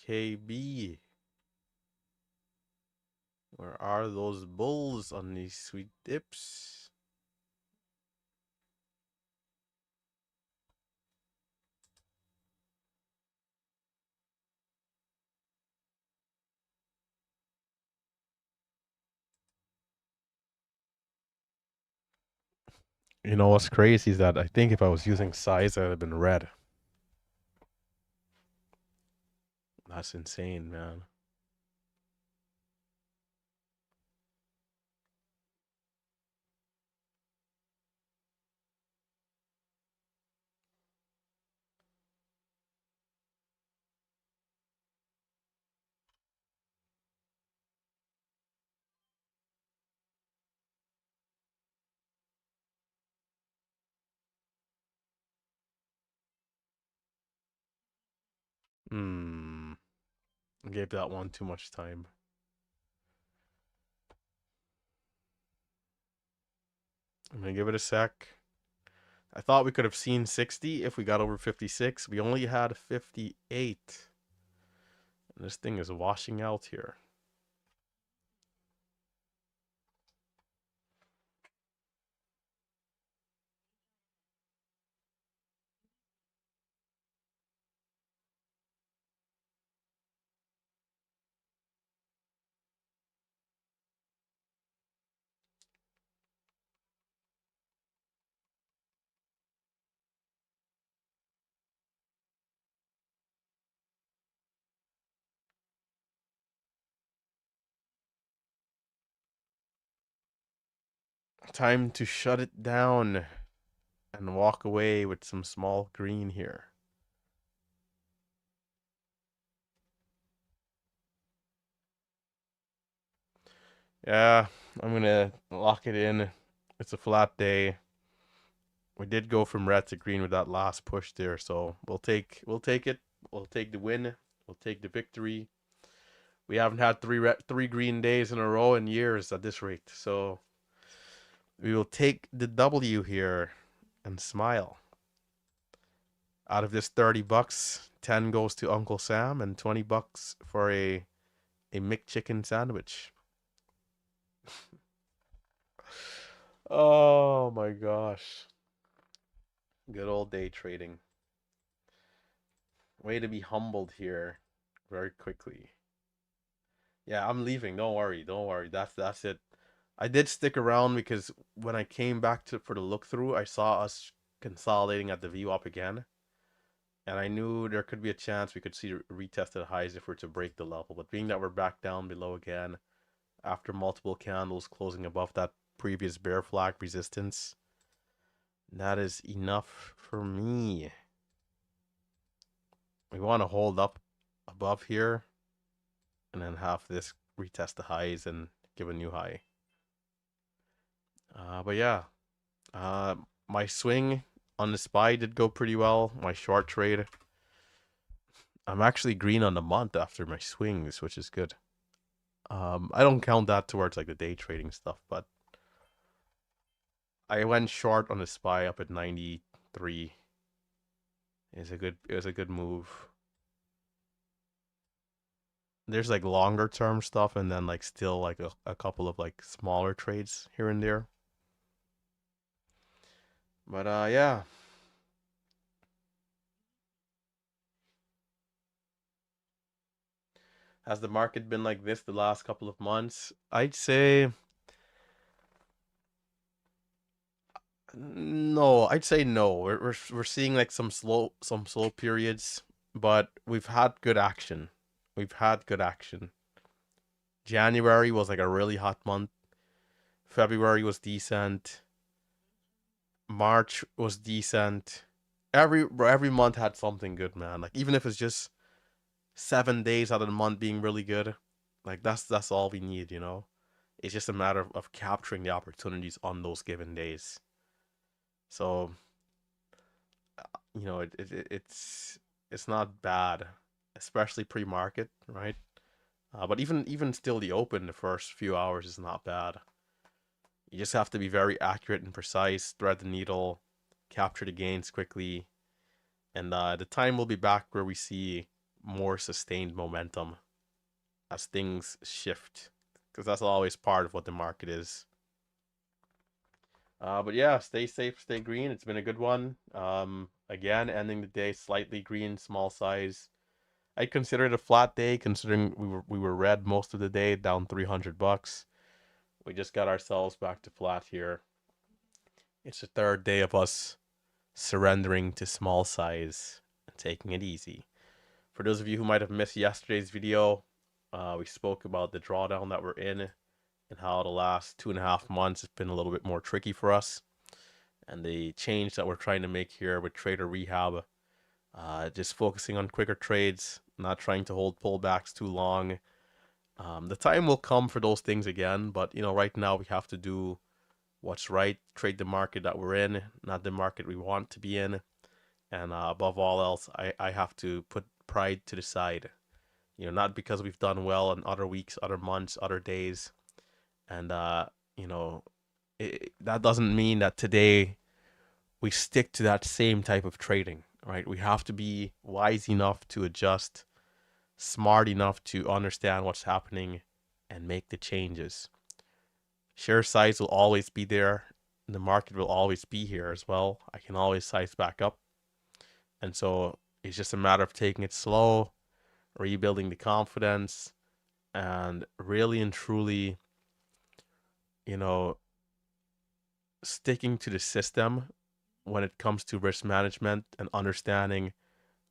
KB. Where are those bulls on these sweet dips? You know what's crazy is that I think if I was using size, I'd have been red. That's insane, man. Hmm. I gave that one too much time. I'm gonna give it a sec. I thought we could have seen 60 if we got over 56. We only had 58. And this thing is washing out here. Time to shut it down and walk away with some small green here. Yeah, I'm gonna lock it in. It's a flat day. We did go from red to green with that last push there, so we'll take it. We'll take the win. We'll take the victory. We haven't had three green days in a row in years at this rate, so we will take the W here and smile. Out of this $30, 10 goes to Uncle Sam and $20 for a McChicken sandwich. Oh my gosh. Good old day trading. Way to be humbled here very quickly. Yeah, I'm leaving. Don't worry. Don't worry. That's it. I did stick around because when I came back to for the look through, I saw us consolidating at the view up again. And I knew there could be a chance we could see retested highs if we're to break the level. But being that we're back down below again after multiple candles closing above that previous bear flag resistance, that is enough for me. We want to hold up above here and then have this retest the highs and give a new high. But yeah, uh, my swing on the SPY did go pretty well. My short trade, I'm actually green on the month after my swings, which is good. I don't count that towards like the day trading stuff, but I went short on the SPY up at 93. It was a good move. There's like longer term stuff and then like still like a couple of like smaller trades here and there. But yeah. Has the market been like this the last couple of months? I'd say no. I'd say no. We're seeing like some slow periods, but we've had good action. We've had good action. January was like a really hot month. February was decent. March was decent. Every month had something good, man. Like even if it's just 7 days out of the month being really good, like that's all we need, you know. It's just a matter of capturing the opportunities on those given days. So you know, it's not bad, especially pre-market, right? But even still, the open the first few hours is not bad. You just have to be very accurate and precise, thread the needle, capture the gains quickly, and the time will be back where we see more sustained momentum as things shift, because that's always part of what the market is. But yeah, stay safe, stay green. It's been a good one. Again, ending the day slightly green, small size. I consider it a flat day, considering we were red most of the day, down $300. We just got ourselves back to flat here. It's the third day of us surrendering to small size and taking it easy. For those of you who might have missed yesterday's video, we spoke about the drawdown that we're in and how the last 2.5 months has been a little bit more tricky for us. And the change that we're trying to make here with Trader Rehab, just focusing on quicker trades, not trying to hold pullbacks too long. The time will come for those things again, but you know, right now we have to do what's right, trade the market that we're in, not the market we want to be in. And above all else, I have to pride to the side. Not because we've done well in other weeks, other months, other days. And, you know, that doesn't mean that today we stick to that same type of trading, right? We have to be wise enough to adjust, smart enough to understand what's happening and make the changes. Share size will always be there. The market will always be here as well. I can always size back up. And so it's just a matter of taking it slow, rebuilding the confidence, and really and truly, you know, sticking to the system when it comes to risk management and understanding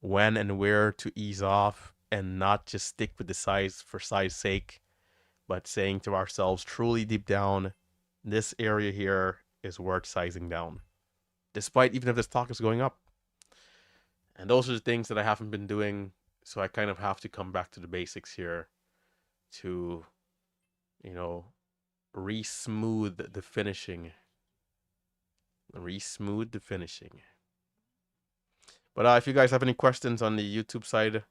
when and where to ease off and not just stick with the size for size sake, but saying to ourselves truly deep down, this area here is worth sizing down, despite even if the stock is going up. And those are the things that I haven't been doing. So I kind of have to come back to the basics here to, you know, re-smooth the finishing. Re-smooth the finishing. But if you guys have any questions on the YouTube side,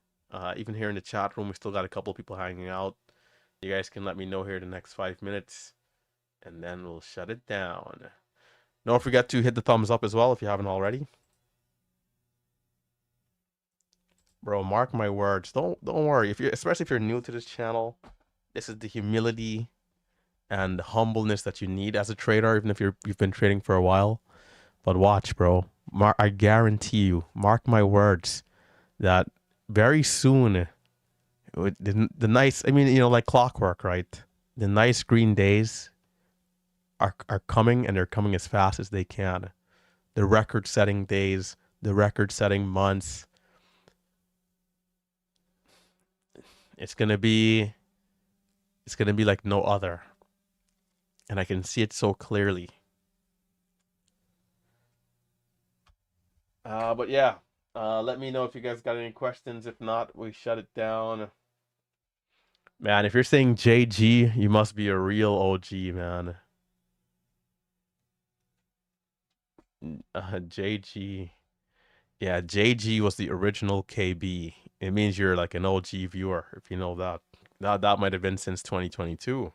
even here in the chat room, we still got a couple people hanging out. You guys can let me know here in the next 5 minutes, and then we'll shut it down. Don't forget to hit the thumbs up as well if you haven't already. Bro, mark my words. Don't worry. Especially if you're new to this channel, this is the humility and humbleness that you need as a trader, even if you've been trading for a while. But watch, bro. I guarantee you, mark my words, that very soon, the nice, I mean, like clockwork, right? The nice green days are coming, and they're coming as fast as they can. The record-setting days, the record-setting months. It's gonna be like no other, and I can see it so clearly. But yeah, let me know if you guys got any questions. If not, we shut it down. Man, if you're saying JG, you must be a real OG, man. JG. Yeah, JG was the original KB. It means you're like an OG viewer, if you know that. That might have been since 2022.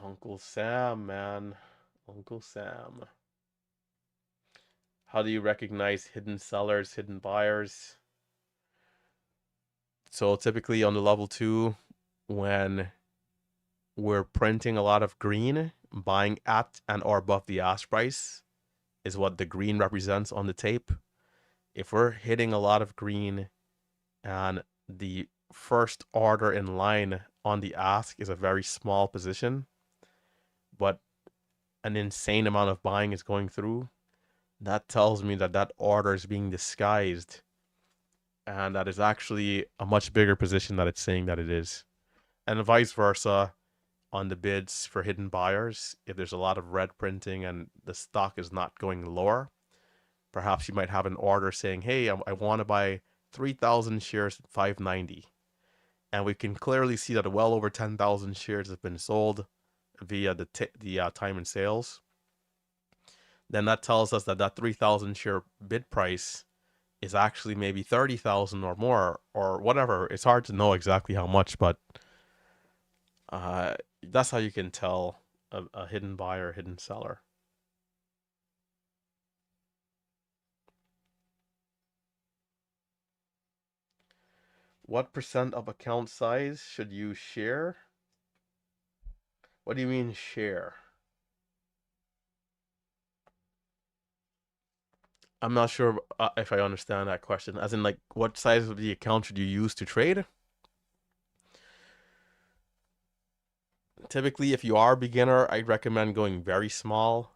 Uncle Sam, man. Uncle Sam. How do you recognize hidden sellers, hidden buyers? So typically on the level 2, when we're printing a lot of green, buying at and or above the ask price is what the green represents on the tape. If we're hitting a lot of green and the first order in line on the ask is a very small position, but an insane amount of buying is going through, that tells me that that order is being disguised, and that is actually a much bigger position that it's saying that it is. And vice versa on the bids for hidden buyers. If there's a lot of red printing and the stock is not going lower, perhaps you might have an order saying, hey, I want to buy 3,000 shares at 590. And we can clearly see that well over 10,000 shares have been sold via the time and sales. Then that tells us that that 3,000 share bid price is actually maybe 30,000 or more or whatever. It's hard to know exactly how much, but that's how you can tell a hidden buyer, hidden seller. What percent of account size should you share? What do you mean share? I'm not sure if I understand that question. As in, like, what size of the account should you use to trade? Typically, if you are a beginner, I'd recommend going very small.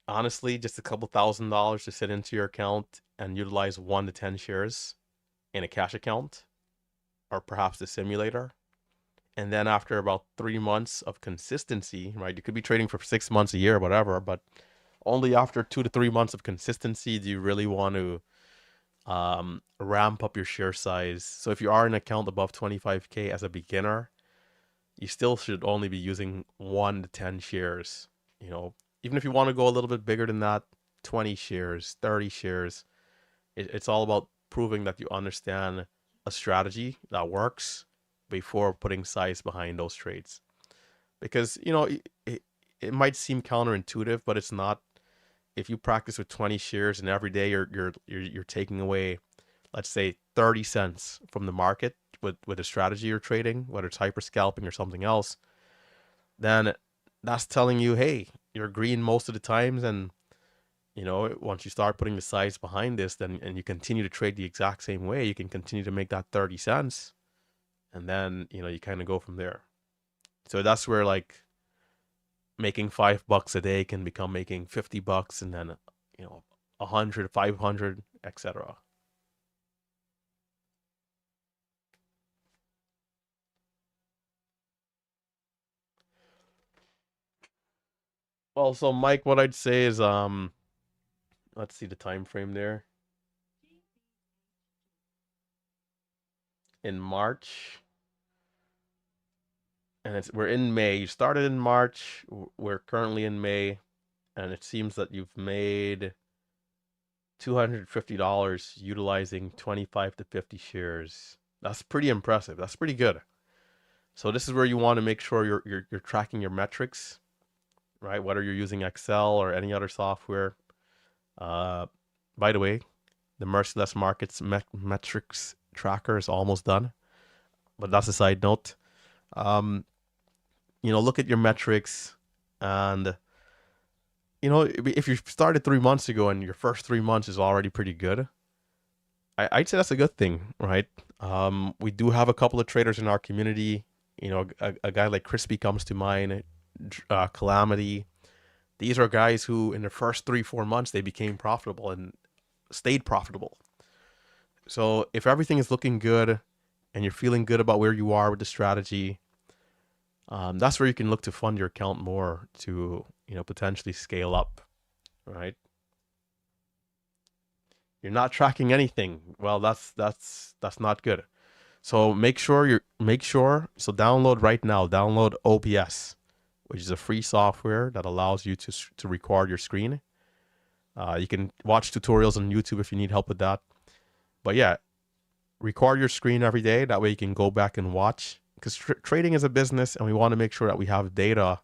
Honestly, just a couple $1,000s to sit into your account and utilize 1 to 10 shares in a cash account, or perhaps the simulator. And then after about 3 months of consistency, right? You could be trading for 6 months, a year, whatever, but only after 2 to 3 months of consistency do you really want to ramp up your share size. So if you are an account above 25K as a beginner, you still should only be using 1 to 10 shares. You know, even if you want to go a little bit bigger than that, 20 shares, 30 shares, it's all about proving that you understand a strategy that works before putting size behind those trades. Because, it might seem counterintuitive, but it's not. If you practice with 20 shares and every day you're taking away, let's say, 30 cents from the market with a strategy you're trading, whether it's hyper scalping or something else, then that's telling you, hey, you're green most of the times. And once you start putting the size behind this, then and you continue to trade the exact same way, you can continue to make that 30 cents, and then you kind of go from there. So that's where, like, making $5 a day can become making $50, and then 100, 500, etc. Well, so Mike, what I'd say is, let's see the time frame there. In March, and we're in May. You started in March. We're currently in May, and it seems that you've made $250 utilizing 25 to 50 shares. That's pretty impressive. That's pretty good. So this is where you want to make sure you're tracking your metrics, right? Whether you're using Excel or any other software. By the way, the Merciless Markets metrics tracker is almost done, but that's a side note. Look at your metrics, and if you started 3 months ago and your first 3 months is already pretty good, I'd say that's a good thing, right? We do have a couple of traders in our community. A guy like Crispy comes to mind, Calamity. These are guys who, in the first 3-4 months, they became profitable and stayed profitable. So if everything is looking good and you're feeling good about where you are with the strategy, that's where you can look to fund your account more to, potentially scale up, right? You're not tracking anything. Well, that's not good. So make sure. So download right now. Download OBS, which is a free software that allows you to record your screen. You can watch tutorials on YouTube if you need help with that. But yeah, record your screen every day. That way you can go back and watch. Because trading is a business, and we want to make sure that we have data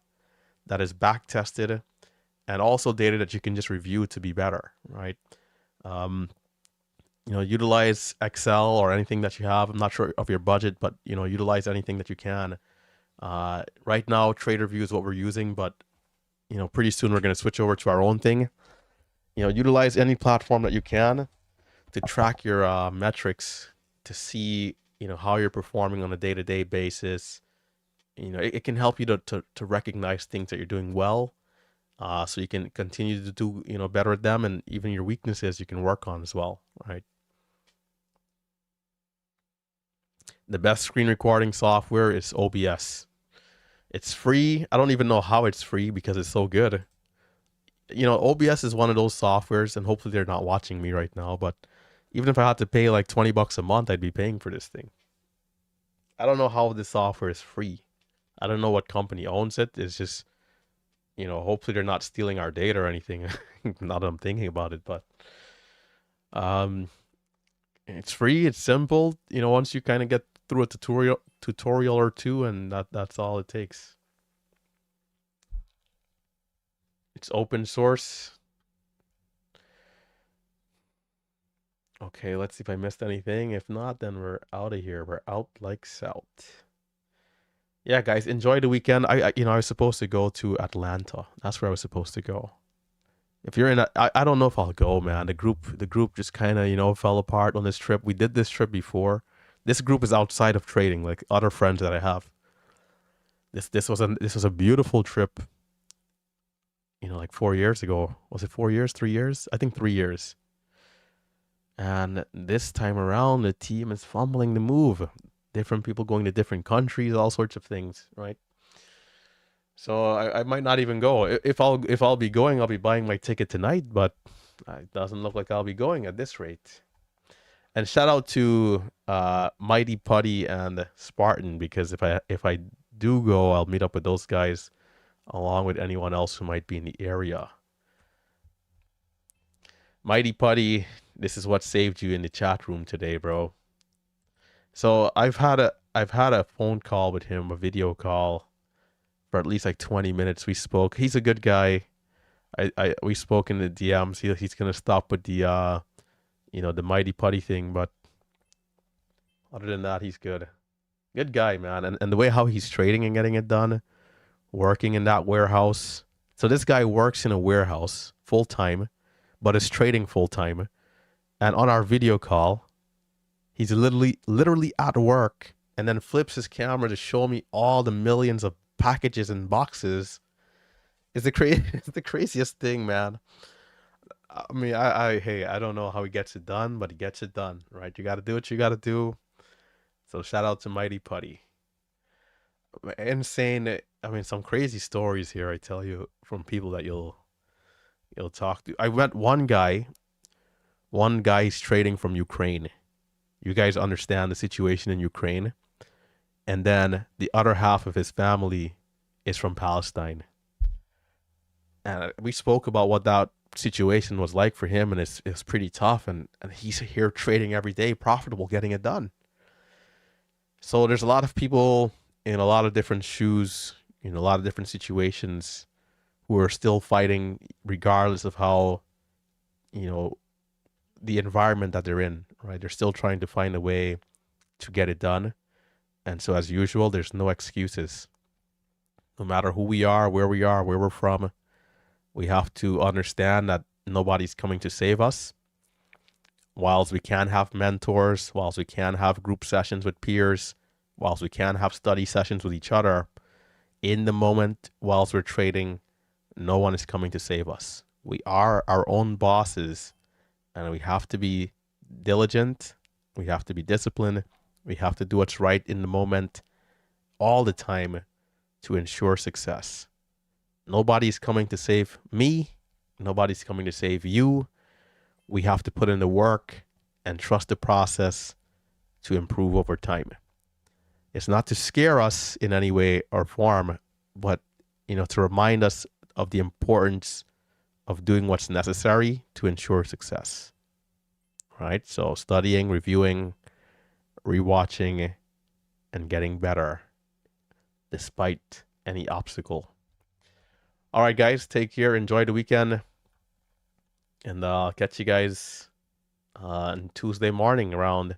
that is back tested, and also data that you can just review to be better, right? Utilize Excel or anything that you have. I'm not sure of your budget, but utilize anything that you can. Right now, TraderView is what we're using, but pretty soon we're going to switch over to our own thing. Utilize any platform that you can to track your metrics, to see how you're performing on a day-to-day basis. It can help you to recognize things that you're doing well, so you can continue to do better at them, and even your weaknesses you can work on as well, right? The best screen recording software is OBS. It's free. I don't even know how it's free because it's so good. OBS is one of those softwares, and hopefully they're not watching me right now, but even if I had to pay like $20 a month, I'd be paying for this thing. I don't know how this software is free. I don't know what company owns it. It's just, hopefully they're not stealing our data or anything. Now that I'm thinking about it, but it's free. It's simple. Once you kind of get through a tutorial or two, and that's all it takes. It's open source. Okay, let's see if I missed anything. If not, then we're out of here. We're out like South. Yeah, guys, enjoy the weekend. I was supposed to go to Atlanta. That's where I was supposed to go. If you're in, I don't know if I'll go, man. The group just kind of fell apart on this trip. We did this trip before. This group is outside of trading, like other friends that I have. This was a beautiful trip. Like 4 years ago. Was it 4 years? 3 years? I think 3 years. And this time around, the team is fumbling the move. Different people going to different countries, all sorts of things, right? So I might not even go. If I'll be going, I'll be buying my ticket tonight, but it doesn't look like I'll be going at this rate. And shout out to Mighty Putty and Spartan, because if I do go, I'll meet up with those guys along with anyone else who might be in the area. Mighty Putty, this is what saved you in the chat room today, bro. So I've had a phone call with him, a video call for at least like 20 minutes. We spoke. He's a good guy. We spoke in the DMs. He's gonna stop with the the Mighty Putty thing, but other than that, he's good. Good guy, man. And the way how he's trading and getting it done, working in that warehouse. So this guy works in a warehouse full time, but is trading full time. And on our video call, he's literally at work and then flips his camera to show me all the millions of packages and boxes. It's the craziest thing, man. I mean, hey, I don't know how he gets it done, but he gets it done, right? You got to do what you got to do. So shout out to Mighty Putty. Insane. I mean, some crazy stories here, I tell you, from people that you'll talk to. I met one guy. One guy's trading from Ukraine. You guys understand the situation in Ukraine. And then the other half of his family is from Palestine. And we spoke about what that situation was like for him, and it's pretty tough. And he's here trading every day, profitable, getting it done. So there's a lot of people in a lot of different shoes, in a lot of different situations, who are still fighting regardless of how, the environment that they're in, right? They're still trying to find a way to get it done. And so as usual, there's no excuses. No matter who we are, where we're from, we have to understand that nobody's coming to save us. Whilst we can have mentors, whilst we can have group sessions with peers, whilst we can have study sessions with each other, in the moment, whilst we're trading, no one is coming to save us. We are our own bosses, and we have to be diligent. We have to be disciplined. We have to do what's right in the moment all the time to ensure success. Nobody's coming to save me. Nobody's coming to save you. We have to put in the work and trust the process to improve over time. It's not to scare us in any way or form, but to remind us of the importance of doing what's necessary to ensure success. Right? So studying, reviewing, rewatching, and getting better despite any obstacle. All right, guys, take care. Enjoy the weekend. And I'll catch you guys on Tuesday morning around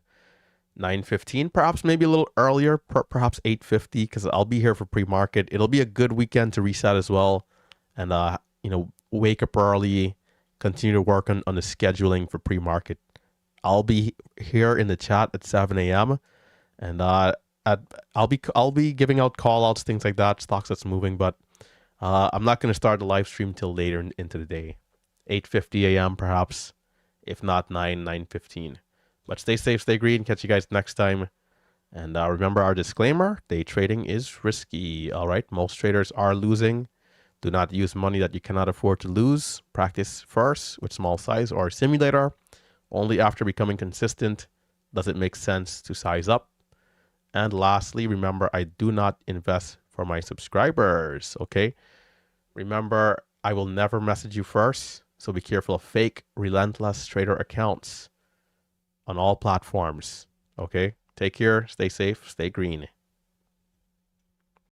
9:15, perhaps maybe a little earlier, perhaps 8:50, because I'll be here for pre-market. It'll be a good weekend to reset as well. And, wake up early, continue to work on the scheduling for pre-market. I'll be here in the chat at 7 a.m. and I'll be giving out call outs, things like that, stocks that's moving, but I'm not going to start the live stream till later into the day, 8:50 a.m. perhaps, if not 9:15. But stay safe, stay green. Catch you guys next time. And remember our disclaimer: day trading is risky. All right, most traders are losing. Do not use money that you cannot afford to lose. Practice first with small size or simulator. Only after becoming consistent does it make sense to size up. And lastly, remember, I do not invest for my subscribers, okay? Remember, I will never message you first, so be careful of fake Relentless trader accounts on all platforms, okay? Take care, stay safe, stay green.